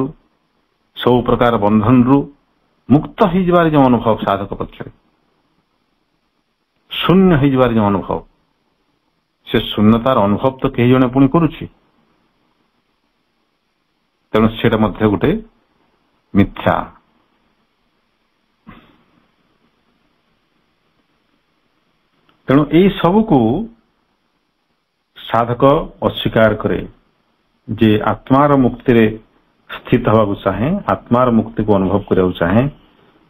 सब प्रकार बंधन रु मुक्त हो जबार जो अनुभव साधक पक्षरे शून्य हो जबार जो अनुभव से शून्यतार अनुभव तो कई जने पुणी करुछि तेणु सेटा मध्य गोटे मिथ्या तेणु यही सबको साधक अस्वीकार करे जे आत्मार मुक्ति रे स्थित हवा चाहे आत्मार मुक्ति को अनुभव करने चाहे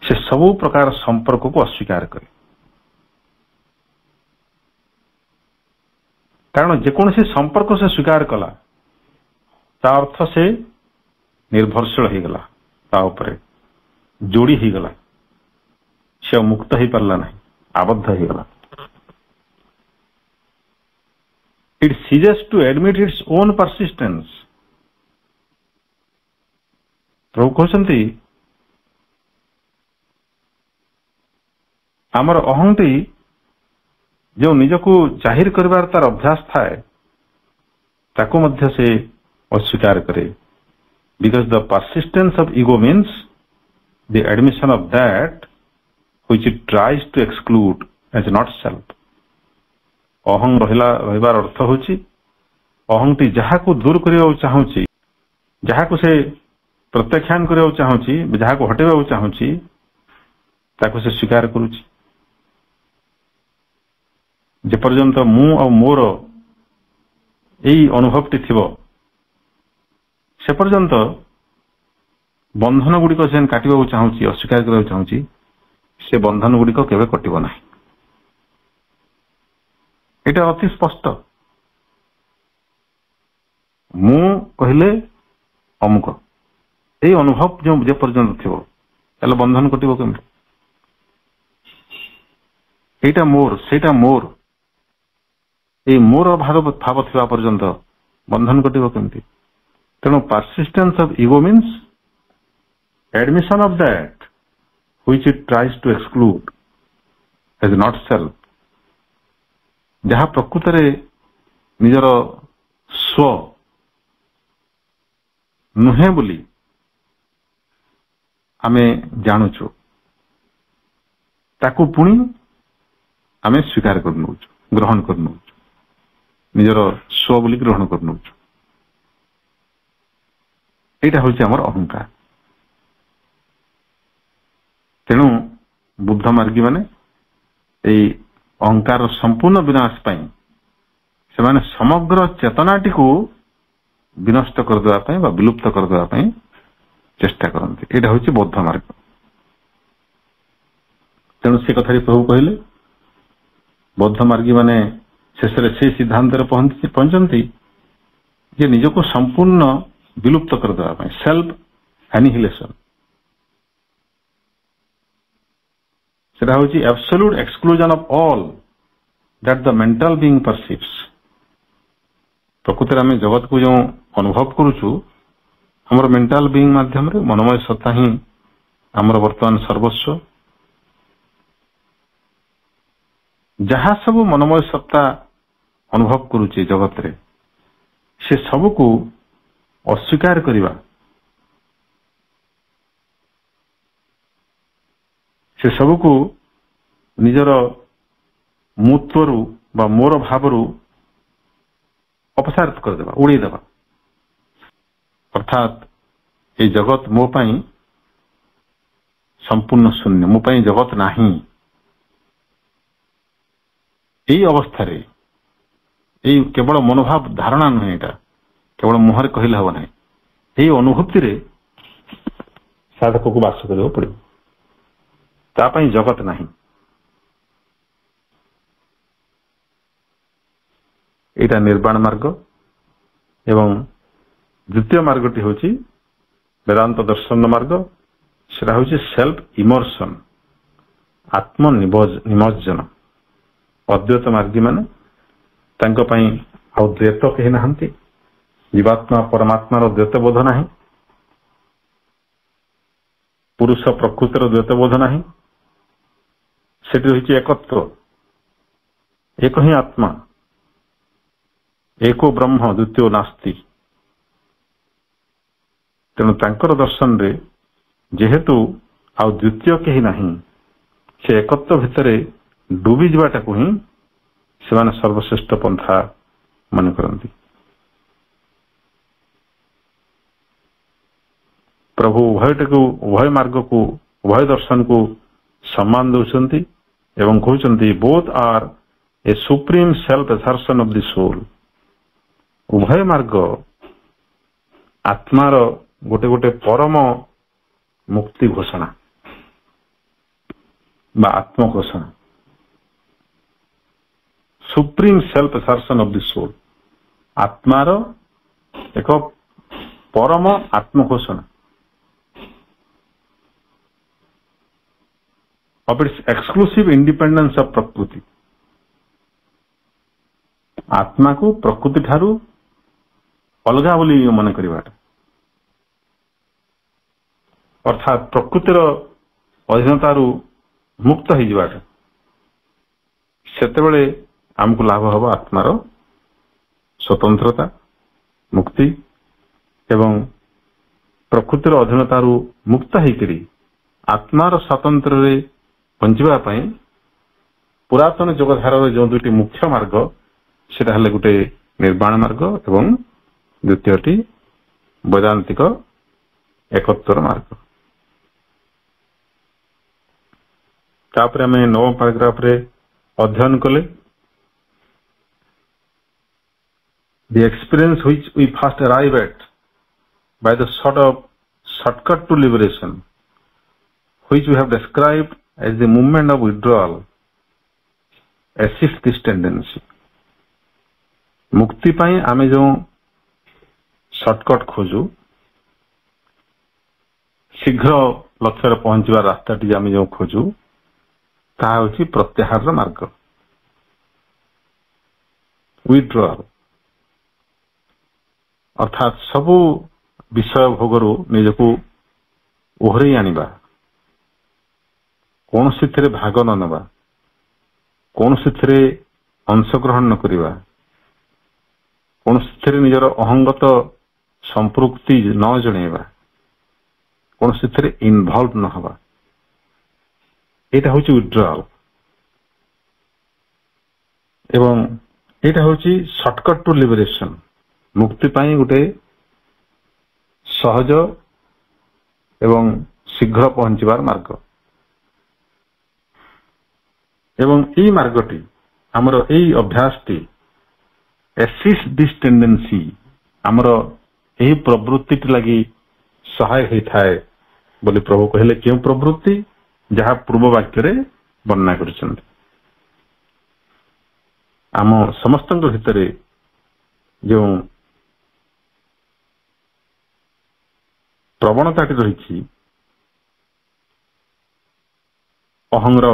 से सबु प्रकार संपर्क को अस्वीकार करे कारण जेकोसी संपर्क से स्वीकार कला ता अर्थ से निर्भरशील हो गला ता उपरे जोड़ी हो गला से मुक्त हो पारला नहीं आबद्ध हो गला it ceases to admit its own persistence प्रभु कहते आमर अहंटी जो निजको जाहिर करबार तार अभ्यास थाए ताको मध्य से अस्वीकार करे because the persistence of ego means the admission of that which it tries to exclude as not self अहं रहिबार अर्थ होची अहंटी जहा को दूर करबा चाहूची जहा को से प्रत्याख्यान करबा चाहूची जहा को हटेबा चाहूची ताको से स्वीकार करूची जे पर्यंत मु और मोर एई अनुभवटी थिबो से पर्यंत बंधन गुड़िक से काटिबा चाहूची अस्वीकार करबा चाहूची से बंधन गुड़िक केबे कटिबो नाही এটা অতি স্পষ্ট মু কহিলে অমুক এই অনুভব যে পর্যন্ত থিব তাহলে বন্ধন কটিব কেমতি এইটা মোর সেটা মোর এই মোর ভাব থিবা পর্যন্ত বন্ধন কটিব কেমতি তেণু persistence of ego means admission of that which it tries to exclude as not self जहाँ प्रकृत निजर स्व नुहे बोली आमे जानुचु ताकू पुणी आमे स्वीकार कर नउचु ग्रहण कर नउचु निजर स्व बोली ग्रहण कर नउचु एटा होछि हमर अहंकार तेणु बुद्ध मार्गी माने एई अहंकार संपूर्ण विनाश पाई से माने समग्र चेतनाटी को विनष्ट कर देबा पई बा विलुप्त कर देबा पई चेष्टा करंती एटा होछि बौद्ध मार्ग तेणु से कथारी प्रभु कहले बौद्ध मार्गी माने शेषरे से सिद्धांत रे पहुंचंती जे निजको संपूर्ण विलुप्त कर देबा पई सेल्फ एनिहिलेशन सेटा होची absolute exclusion of all that the mental being perceives प्रकृति में जगत को जो अनुभव करूछु हमर मेंटल बीइंग माध्यम रे मनोमय सत्ता ही हमर वर्तमान सर्वस्व जहाँ सब मनोमय सत्ता अनुभव करूची जगत रे से सब को अस्वीकार करिबा से सबको निजर मुत्वरु बा मोर भावरु अपसारित कर देबा उड़ी देबा अर्थात ये जगत मो पाई संपूर्ण शून्य मो पाई जगत नाही यही अवस्था रे यही केवल मनोभाव धारणा नुहे एटा केवल मुहर कहले हबो नाही यही अनुभूति रे साधक को वास करबो पड़े तापाई जगत नहीं एटा निर्वाण मार्ग एवं द्वितीय मार्गटी होची वेदांत दर्शन मार्ग सेटा होची सेल्फ इमर्शन आत्म निमज्जन अद्वैत मार्गी माने तांको पई आउ द्वैत कहि नाहंती जीवात्मा परमात्मा रो द्वैत बोध नाही पुरुष प्रकृतिर द्वैत बोध नाही सेटी होची एकत्व एक ही आत्मा एको ब्रह्म द्वितीय नास्ति तेणु तांकर दर्शन रे ଯେହେତୁ ଆଉ ଦ୍ୱିତୀୟ କେହି ନାହିଁ, ସେ ଏକତ୍ୱ ଭିତରେ ଡୁବି ଯିବାଟାକୁ ହିଁ ସେମାନେ ସର୍ବଶ୍ରେଷ୍ଠ ପନ୍ଥା ମନେ କରନ୍ତି। ପ୍ରଭୁ ଉଭୟ ମାର୍ଗକୁ, ଉଭୟ ଦର୍ଶନକୁ ସମ୍ମାନ ଦେଉଛନ୍ତି ଏବଂ କହୁଛନ୍ତି both are a supreme self assertion of the soul. ଉଭୟ ମାର୍ଗ ଆତ୍ମାର ଗୋଟେ ଗୋଟେ ପରମ ମୁକ୍ତି ଘୋଷଣା ବା ଆତ୍ମ ଘୋଷଣା। Supreme self assertion of the soul, ଆତ୍ମାର ଏକ ପରମ ଆତ୍ମଘୋଷଣା of its exclusive independence of ପ୍ରକୃତି। ଆତ୍ମାକୁ ପ୍ରକୃତି ଠାରୁ ଅଲଗା ବୋଲି ମନେ କରିବାଟା, ଅର୍ଥାତ୍ ପ୍ରକୃତିର ଅଧୀନତାରୁ ମୁକ୍ତ ହେଇଯିବାଟା, ସେତେବେଳେ ଆମକୁ ଲାଭ ହେବ ଆତ୍ମାର ସ୍ୱତନ୍ତ୍ରତା, ମୁକ୍ତି ଏବଂ ପ୍ରକୃତିର ଅଧୀନତାରୁ ମୁକ୍ତ ହେଇକରି ଆତ୍ମାର ସ୍ୱାତନ୍ତ୍ର୍ୟରେ ପହଞ୍ଚିବା ପାଇଁ ପୁରାତନ ଯୋଗଧାରାର ଯେଉଁ ଦୁଇଟି ମୁଖ୍ୟ ମାର୍ଗ, ସେଟା ହେଲେ ଗୋଟେ ନିର୍ବାଣ ମାର୍ଗ ଏବଂ ଦ୍ୱିତୀୟଟି ବୈଦାନ୍ତିକ ଏକତ୍ୱର ମାର୍ଗ। ତାପରେ ଆମେ 9ମ ପାରାଗ୍ରାଫରେ ଅଧ୍ୟୟନ କଲେ the experience which we first arrive at by the sort of shortcut to liberation which we have described as the movement of withdrawal assists this tendency। मुक्ति ପାଇଁ ଆମେ ଯେଉଁ ସର୍ଟକଟ୍ ଖୋଜୁ, ଶୀଘ୍ର ଲକ୍ଷ୍ୟରେ ପହଞ୍ଚିବା ରାସ୍ତାଟି ଆମେ ଯେଉଁ ଖୋଜୁ, ତାହା ହେଉଛି ପ୍ରତ୍ୟାହାରର ମାର୍ଗ, ୱିଥଡ୍ରଆଲ। ଅର୍ଥାତ୍ ସବୁ ବିଷୟ ଭୋଗରୁ ନିଜକୁ ଓହରେଇ ଆଣିବା, କୌଣସିଥିରେ ଭାଗ ନ ନେବା, କୌଣସିଥିରେ ଅଂଶଗ୍ରହଣ ନ କରିବା, କୌଣସିଥିରେ ନିଜର ଅହଙ୍ଗତ ସମ୍ପୃକ୍ତି ନ ଜଣେଇବା, କୌଣସିଥିରେ ଇନଭଲ୍ଭ ନ ହେବା, ଏଇଟା ହେଉଛି ୱିଥଡ୍ରଆଲ। ଏବଂ ଏଇଟା ହେଉଛି ସର୍ଟକଟ୍ ଟୁ ଲିବରେସନ, ମୁକ୍ତି ପାଇଁ ଗୋଟେ ସହଜ ଏବଂ ଶୀଘ୍ର ପହଞ୍ଚିବାର ମାର୍ଗ। ଏବଂ ଏଇ ମାର୍ଗଟି, ଆମର ଏଇ ଅଭ୍ୟାସଟି assist this tendency, ଆମର ଏହି ପ୍ରବୃତ୍ତିଟି ଲାଗି ସହାୟ ହେଇଥାଏ ବୋଲି ପ୍ରଭୁ କହିଲେ। କେଉଁ ପ୍ରବୃତ୍ତି? ଯାହା ପୂର୍ବ ବାକ୍ୟରେ ବର୍ଣ୍ଣନା କରିଛନ୍ତି। ଆମ ସମସ୍ତଙ୍କ ଭିତରେ ଯେଉଁ ପ୍ରବଣତାଟି ରହିଛି, ଅହଂର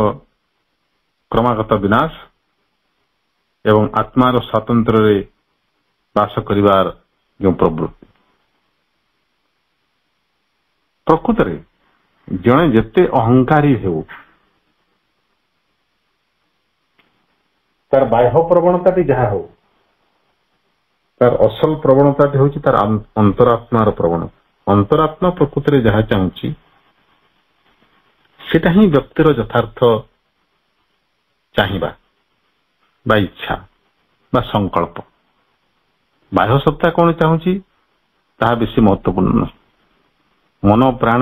କ୍ରମାଗତ ବିନାଶ ଏବଂ ଆତ୍ମାର ସ୍ୱାତନ୍ତ୍ର୍ୟରେ ବାସ କରିବାର ଯେଉଁ ପ୍ରବୃତ୍ତି, ପ୍ରକୃତରେ ଜଣେ ଯେତେ ଅହଙ୍କାରୀ ହେଉ, ତାର ବାହ୍ୟ ପ୍ରବଣତାଟି ଯାହା ହଉ, ତାର ଅସଲ ପ୍ରବଣତାଟି ହେଉଛି ତାର ଅନ୍ତରାତ୍ମାର ପ୍ରବଣତା। ଅନ୍ତରାତ୍ମା ପ୍ରକୃତରେ ଯାହା ଚାହୁଁଛି, ସେଟା ହିଁ ବ୍ୟକ୍ତିର ଯଥାର୍ଥ ଚାହିଁବା ବା ଇଚ୍ଛା ବା ସଂକଳ୍ପ। ବାହ୍ୟ ସତ୍ତା କଣ ଚାହୁଁଛି ତାହା ବେଶୀ ମହତ୍ୱପୂର୍ଣ୍ଣ ନୁହେଁ। ମନ, ପ୍ରାଣ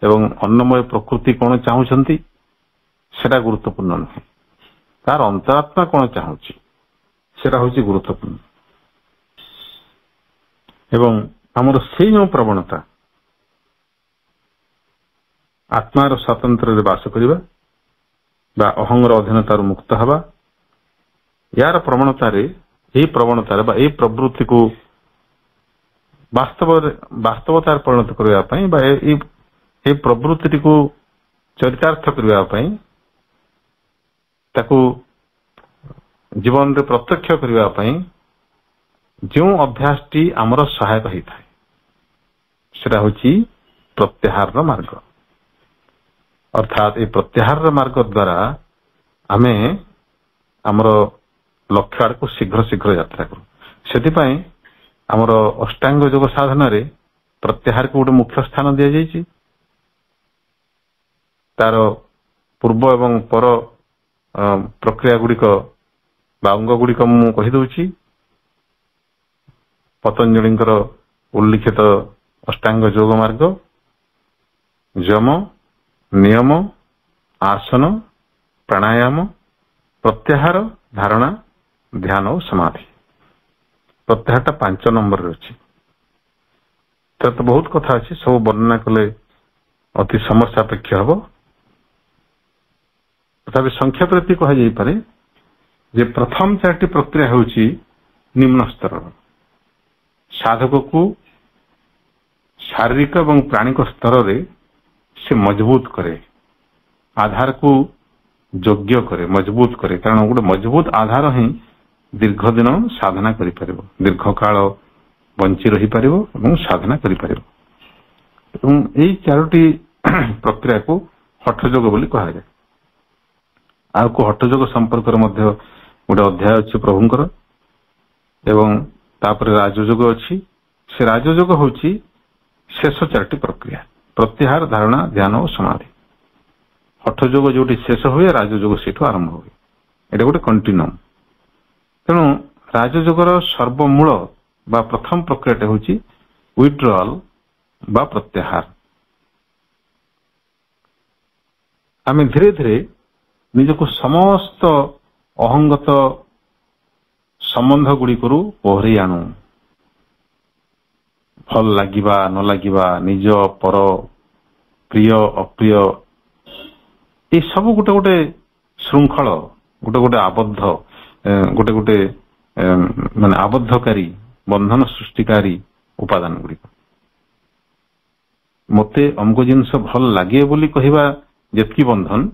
ଏବଂ ଅନ୍ନମୟ ପ୍ରକୃତି କଣ ଚାହୁଁଛନ୍ତି ସେଟା ଗୁରୁତ୍ୱପୂର୍ଣ୍ଣ ନୁହେଁ। ତାର ଅନ୍ତରାତ୍ମା କଣ ଚାହୁଁଛି ସେଟା ହେଉଛି ଗୁରୁତ୍ୱପୂର୍ଣ୍ଣ। ଏବଂ ଆମର ସେଇ ଯେଉଁ ପ୍ରବଣତା, ଆତ୍ମାର ସ୍ୱାତନ୍ତ୍ର୍ୟରେ ବାସ କରିବା ବା ଅହଂର ଅଧୀନତାରୁ ମୁକ୍ତ ହେବା, ୟାର ଏହି ପ୍ରବଣତାରେ ବା ଏହି ପ୍ରବୃତ୍ତିକୁ ବାସ୍ତବତାରେ ପରିଣତ କରିବା ପାଇଁ ବା ଏହି ପ୍ରବୃତ୍ତିଟିକୁ ଚରିତାର୍ଥ କରିବା ପାଇଁ, ତାକୁ ଜୀବନରେ ପ୍ରତ୍ୟକ୍ଷ କରିବା ପାଇଁ ଯେଉଁ ଅଭ୍ୟାସଟି ଆମର ସହାୟକ ହେଇଥାଏ, ସେଟା ହେଉଛି ପ୍ରତ୍ୟାହାରର ମାର୍ଗ। ଅର୍ଥାତ୍ ଏହି ପ୍ରତ୍ୟାହାରର ମାର୍ଗ ଦ୍ୱାରା ଆମେ ଆମର ଲକ୍ଷ୍ୟ ଆଡକୁ ଶୀଘ୍ର ଶୀଘ୍ର ଯାତ୍ରା କରୁ। ସେଥିପାଇଁ ଆମର ଅଷ୍ଟାଙ୍ଗ ଯୋଗ ସାଧନାରେ ପ୍ରତ୍ୟାହାରକୁ ଗୋଟେ ମୁଖ୍ୟ ସ୍ଥାନ ଦିଆଯାଇଛି तार पूर्व एवं पर प्रक्रिया गुड़िक अंग गुड़िक मु कहीदे पतंजलि उल्लिखित अष्टांग योग मार्ग यम नियम आसन प्राणायाम प्रत्याहार धारणा ध्यान और समाधि प्रत्याहार 5 नंबर अच्छी तो बहुत कथा अच्छी सब वर्णना कले अति समस्यापेक्ष हम तथा संक्षेप कहुपे जे प्रथम 4टी प्रक्रिया होची निम्न स्तर साधक को शारीरिक और प्राणिक स्तर रे से मजबूत करे आधार को योग्य करे मजबूत करे कारण गोटे मजबूत आधार ही दीर्घ दिन साधना करि परिबो दीर्घ काल बंची रही परिबो और साधना करि परिबो एई 4टी प्रक्रिया को हठ योग बोली कहा जाए आ को हठ योग संपर्क मध्य गोटे अध्याय अच्छी प्रभुंकर एवं तापर राजयोग अच्छी से राजयोग होची शेष 4टी प्रक्रिया प्रत्याहार धारणा ध्यान और समाधि हठ योग जो शेष हुए राजयोग से आरंभ हुए ये गोटे कंटिन्यूम तेणु राजयोगर सर्वमूल बा प्रथम प्रक्रिया हूँ विड्रॉल बा प्रत्याहार आम धीरे धीरे निजक समस्त अहंगत संबंध गुड़िक ओहरी आणु भल लागिबा न लागिबा निज पर प्रिय अप्रिय ये सब गोटे गोटे श्रृंखल गोटे गोटे आबद्ध गोटे गोटे माने आबद्धकारी बंधन सृष्टिकारी उपादान गुड़िक मते अमको जिनस भल लागे बोली कहवा जेतकी बंधन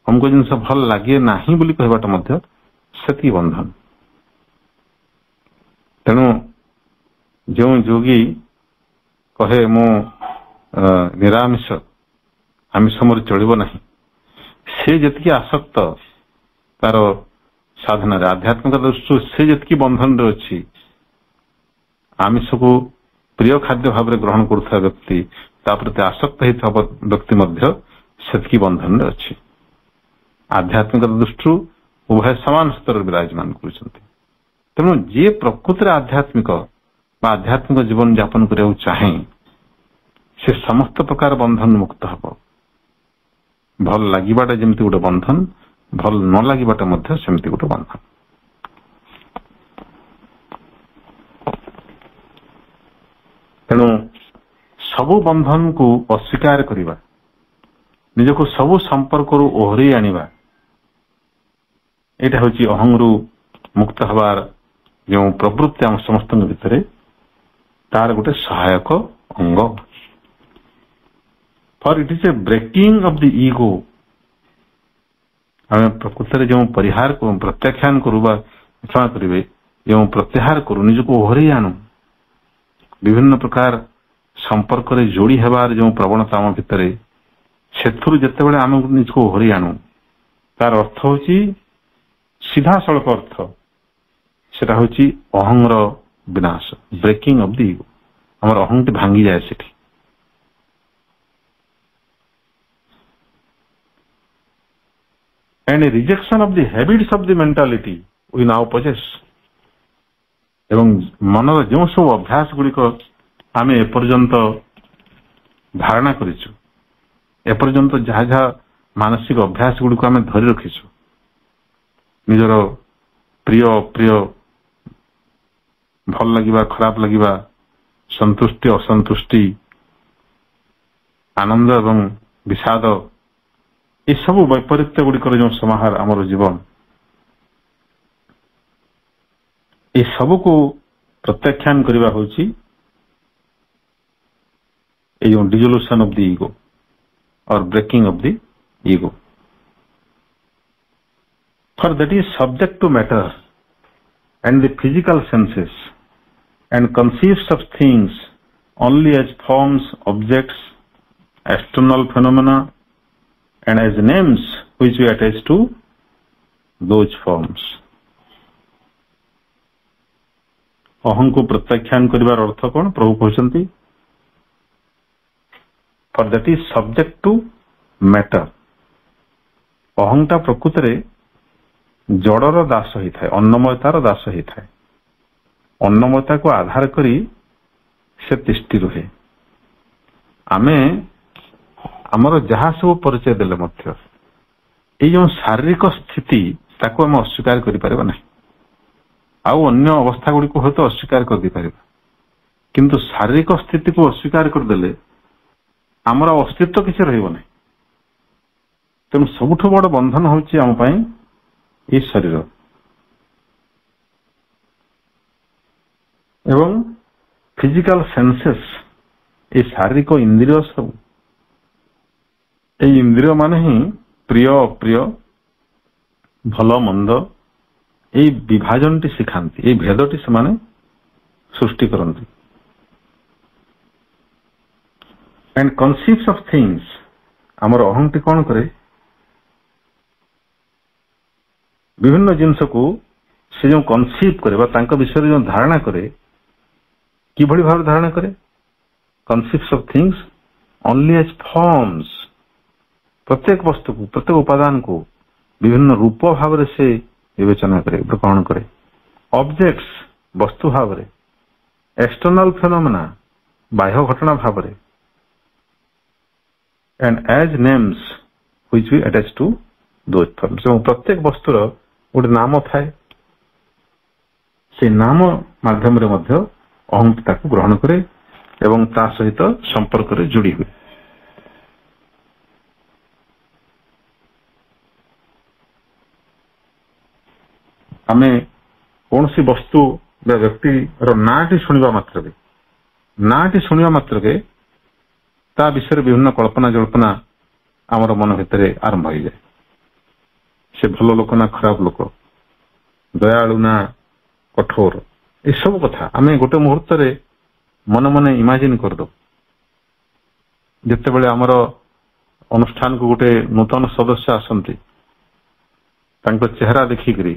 अमको जिनस भल लागे नाही बोली कहवाटा मध्य सेती बंधन तेणु जो जोगी कहे मो निरामिष आमिष मोर चलिबो नाही से जतकी आसक्त तार साधना आध्यात्मिक दृष्टि से जतकी बंधन रे अछि आमिष को प्रिय खाद्य भाव में ग्रहण करुवा व्यक्ति प्रति आसक्त होता व्यक्ति मध्य सेतकी बंधन रे अछि आध्यात्मिक दृष्टि उभय समान स्तर विराजमान कर तेणु जी प्रकृति आध्यात्मिक आध्यात्मिक जीवन यापन करने चाहे से समस्त प्रकार बंधन मुक्त हम भल लगिबाटा जमती गोटे बंधन भल न लगिबाटा मध्य सेमती गोटे बंधन तेणु सबु बंधन को अस्वीकार करवा निजको सबु संपर्क ओहरी आनिबा एटा होची अहंगरु मुक्त हबार जो प्रवृत्ति आम समस्त भितर तार गोटे सहायक अंग for it is a breaking of the ego आम प्रकृत जो परिहार को प्रत्याख्यान करुवा क्षमा करेंगे जो प्रत्याहार करू निजको ओहरी आणु विभिन्न प्रकार संपर्क रे जोड़ी हेबार जो प्रवणता आम भितर सेथुरु जेतेबेले आम निजको ओहरी आणु तार अर्थ होची सीधा सड़क अर्थ सेटा होची अहंगर विनाश ब्रेकिंग ऑफ द ईगो हमर अहंग भांगी जाए सेठी and a rejection of the habits of the mentality we now possess एवं मनर जो सब अभ्यास गुड़िक आम एपर्यंत धारणा करिछु एपर्यंत जहाँ जहाँ मानसिक अभ्यास गुड़िक आम धरी रखीछु निजर प्रिय अप्रिय भल लगिबा खराब लगिबा संतुष्टि असंतुष्टि आनंद एवं विषाद ये सब वैपरीत्य गुड़िकर जो समाहार आमर जीवन ये सब को प्रत्याख्यान करवा होची ये डिसोल्यूशन ऑफ द ईगो और breaking of the ego for that is subject to matter and the physical senses and conceives of things only as forms, objects, external phenomena and as names which we attach to those forms. अहं को प्रत्याख्यान करिवार अर्थ कौन प्रभु कहते for that is subject to matter. ଅହଂଟା ପ୍ରକୃତରେ ଜଡର ଦାସ ହେଇଥାଏ, ଅନ୍ନମୟତାର ଦାସ ହେଇଥାଏ। ଅନ୍ନମୟତାକୁ ଆଧାର କରି ସେ ତିଷ୍ଠି ରୁହେ। ଆମେ ଆମର ଯାହା ସବୁ ପରିଚୟ ଦେଲେ ମଧ୍ୟ ଏଇ ଯୋଉ ଶାରୀରିକ ସ୍ଥିତି ତାକୁ ଆମେ ଅସ୍ୱୀକାର କରିପାରିବା ନାହିଁ। ଆଉ ଅନ୍ୟ ଅବସ୍ଥା ଗୁଡ଼ିକୁ ହୁଏତ ଅସ୍ୱୀକାର କରିଦେଇପାରିବା, କିନ୍ତୁ ଶାରୀରିକ ସ୍ଥିତିକୁ ଅସ୍ୱୀକାର କରିଦେଲେ ଆମର ଅସ୍ତିତ୍ୱ କିଛି ରହିବ ନାହିଁ। ତେଣୁ ସବୁଠୁ ବଡ ବନ୍ଧନ ହେଉଛି ଆମ ପାଇଁ ଏଇ ଶରୀର। ଏବଂ ଫିଜିକାଲ ସେନ୍ସେସ୍, এই ଶାରୀରିକ ଇନ୍ଦ୍ରିୟ ସବୁ, এই ଇନ୍ଦ୍ରିୟ ମାନେ ହିଁ ପ୍ରିୟ ଅପ୍ରିୟ, ଭଲ ମନ୍ଦ এই ବିଭାଜନଟି ଶିଖାନ୍ତି, এই ଭେଦଟି ସେମାନେ ସୃଷ୍ଟି କରନ୍ତି। and conceives of things, ଆମର ଅହଂଟି କଣ କରେ, ବିଭିନ୍ନ ଜିନିଷକୁ ସେ ଯେଉଁ କନସିଭ୍ କରେ ବା ତାଙ୍କ ବିଷୟରେ ଯେଉଁ ଧାରଣା କରେ, କିଭଳି ଭାବରେ ଧାରଣା କରେ, conceives of things only as forms, ପ୍ରତ୍ୟେକ ବସ୍ତୁକୁ, ପ୍ରତ୍ୟେକ ଉପାଦାନକୁ ବିଭିନ୍ନ ରୂପ ଭାବରେ ସେ ବିବେଚନା କରେ, ଗ୍ରହଣ କରେ। ଅବଜେକ୍ଟସ, ବସ୍ତୁ ଭାବରେ। ଏକ୍ସଟର୍ନାଲ ଫେନୋମେନା, ବାହ୍ୟ ଘଟଣା ଭାବରେ। and as names which we attach to those forms, ଏବଂ ପ୍ରତ୍ୟେକ ବସ୍ତୁର ଗୋଟେ ନାମ ଥାଏ, ସେ ନାମ ମାଧ୍ୟମରେ ମଧ୍ୟ ଅହଂ ତାକୁ ଗ୍ରହଣ କରେ ଏବଂ ତା ସହିତ ସମ୍ପର୍କରେ ଯୋଡ଼ି ହୁଏ। ଆମେ କୌଣସି ବସ୍ତୁ ବା ବ୍ୟକ୍ତିର ନାଁଟି ଶୁଣିବା ମାତ୍ରକେ ତା ବିଷୟରେ ବିଭିନ୍ନ କଳ୍ପନା ଜଳ୍ପନା ଆମର ମନ ଭିତରେ ଆରମ୍ଭ ହେଇଯାଏ। ସେ ଭଲ ଲୋକ ନା ଖରାପ ଲୋକ, ଦୟାଳୁ ନା କଠୋର, ଏସବୁ କଥା ଆମେ ଗୋଟେ ମୁହୂର୍ତ୍ତରେ ମନେ ମନେ ଇମାଜିନ କରିଦଉ। ଯେତେବେଳେ ଆମର ଅନୁଷ୍ଠାନକୁ ଗୋଟେ ନୂତନ ସଦସ୍ୟ ଆସନ୍ତି, ତାଙ୍କ ଚେହେରା ଦେଖିକରି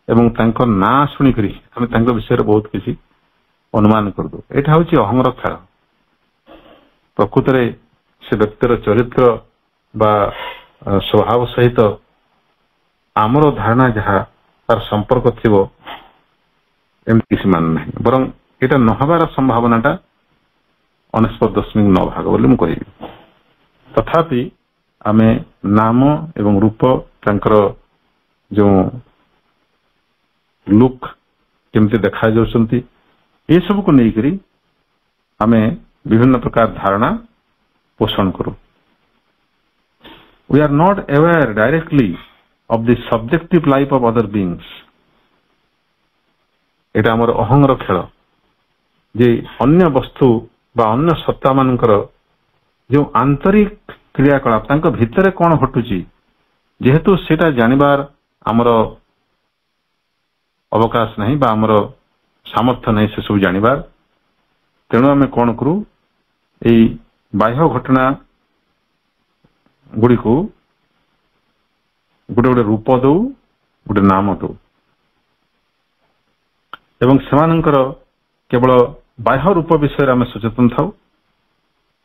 ଏବଂ ତାଙ୍କ ନାଁ ଶୁଣିକରି ଆମେ ତାଙ୍କ ବିଷୟରେ ବହୁତ କିଛି ଅନୁମାନ କରିଦଉ। ଏଇଟା ହେଉଛି ଅହଂର ଖେଳ। ପ୍ରକୃତରେ ସେ ବ୍ୟକ୍ତିର ଚରିତ୍ର ବା ସ୍ୱଭାବ ସହିତ ଆମର ଧାରଣା ଯାହା ତାର ସମ୍ପର୍କ ଥିବ ଏମିତି କିଛି ମାନେ ନାହିଁ। ବରଂ ଏଇଟା ନହେବାର ସମ୍ଭାବନାଟା 99.9 ବୋଲି ମୁଁ କହିବି। ତଥାପି ଆମେ ନାମ ଏବଂ ରୂପ, ତାଙ୍କର ଯେଉଁ ଲୁକ୍, କେମିତି ଦେଖାଯାଉଛନ୍ତି, ଏସବୁକୁ ନେଇକରି ଆମେ ବିଭିନ୍ନ ପ୍ରକାର ଧାରଣା ପୋଷଣ କରୁ। We are not aware directly of the subjective life of other beings. এটা ଆମର ଅହଂର ଖେଳ, ଯେ ଅନ୍ୟ ବସ୍ତୁ ବା ଅନ୍ୟ ସତ୍ତା ମାନଙ୍କର ଯେଉଁ ଆନ୍ତରିକ କ୍ରିୟାକଳାପ, ତାଙ୍କ ଭିତରେ କଣ ଘଟୁଛି, ଯେହେତୁ ସେଟା ଜାଣିବାର ଆମର ଅବକାଶ ନାହିଁ ବା ଆମର ସାମର୍ଥ୍ୟ ନାହିଁ ସେସବୁ ଜାଣିବାର, ତେଣୁ ଆମେ କଣ କରୁ, ଏଇ ବାହ୍ୟ ଘଟଣା ଗୁଡ଼ିକୁ ଗୋଟେ ଗୋଟେ ରୂପ ଦଉ, ଗୋଟେ ନାମ ଦଉ ଏବଂ ସେମାନଙ୍କର କେବଳ ବାହ୍ୟ ରୂପ ବିଷୟରେ ଆମେ ସଚେତନ ଥାଉ,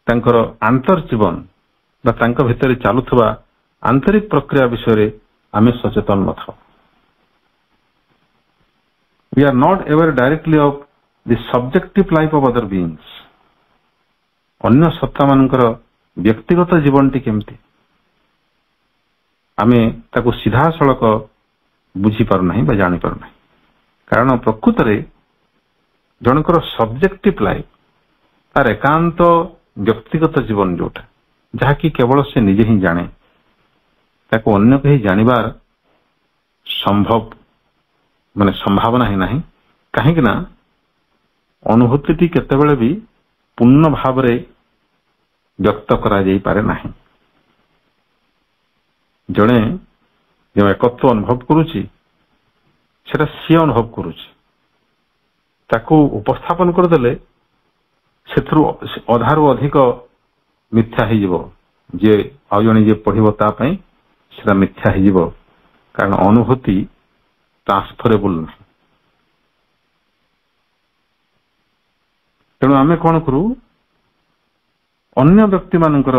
ତାଙ୍କର ଆନ୍ତର୍ଜୀବନ ବା ତାଙ୍କ ଭିତରେ ଚାଲୁଥିବା ଆନ୍ତରିକ ପ୍ରକ୍ରିୟା ବିଷୟରେ ଆମେ ସଚେତନ ନଥାଉ। We are not aware directly of the subjective life of other beings. ଅନ୍ୟ ସତ୍ତା ମାନଙ୍କର ବ୍ୟକ୍ତିଗତ ଜୀବନଟି କେମିତି, ଆମେ ତାକୁ ସିଧାସଳଖ ବୁଝିପାରୁନାହିଁ ବା ଜାଣିପାରୁନାହିଁ। କାରଣ ପ୍ରକୃତରେ ଜଣଙ୍କର ସବଜେକ୍ଟିଭ ଲାଇଫ, ତାର ଏକାନ୍ତ ବ୍ୟକ୍ତିଗତ ଜୀବନ ଯୋଉଟା, ଯାହାକି କେବଳ ସେ ନିଜେ ହିଁ ଜାଣେ, ତାକୁ ଅନ୍ୟ କେହି ଜାଣିବାର ସମ୍ଭାବନା ହିଁ ନାହିଁ। କାହିଁକି ନା ଅନୁଭୂତିଟି କେତେବେଳେ ବି ପୂର୍ଣ୍ଣ ଭାବରେ ବ୍ୟକ୍ତ କରାଯାଇପାରେ ନାହିଁ। ଜଣେ ଯେଉଁ ଏକତ୍ଵ ଅନୁଭବ କରୁଛି ସେଟା ସିଏ ଅନୁଭବ କରୁଛି, ତାକୁ ଉପସ୍ଥାପନ କରିଦେଲେ ସେଥିରୁ ଅଧାରୁ ଅଧିକ ମିଥ୍ୟା ହେଇଯିବ, ଯିଏ ଆଉ ଜଣେ ଯିଏ ପଢିବ ତା ପାଇଁ ସେଟା ମିଥ୍ୟା ହେଇଯିବ, କାରଣ ଅନୁଭୂତି ଟ୍ରାନ୍ସଫରେବୁଲ ନାହିଁ। ତେଣୁ ଆମେ କଣ କରୁ, ଅନ୍ୟ ବ୍ୟକ୍ତି ମାନଙ୍କର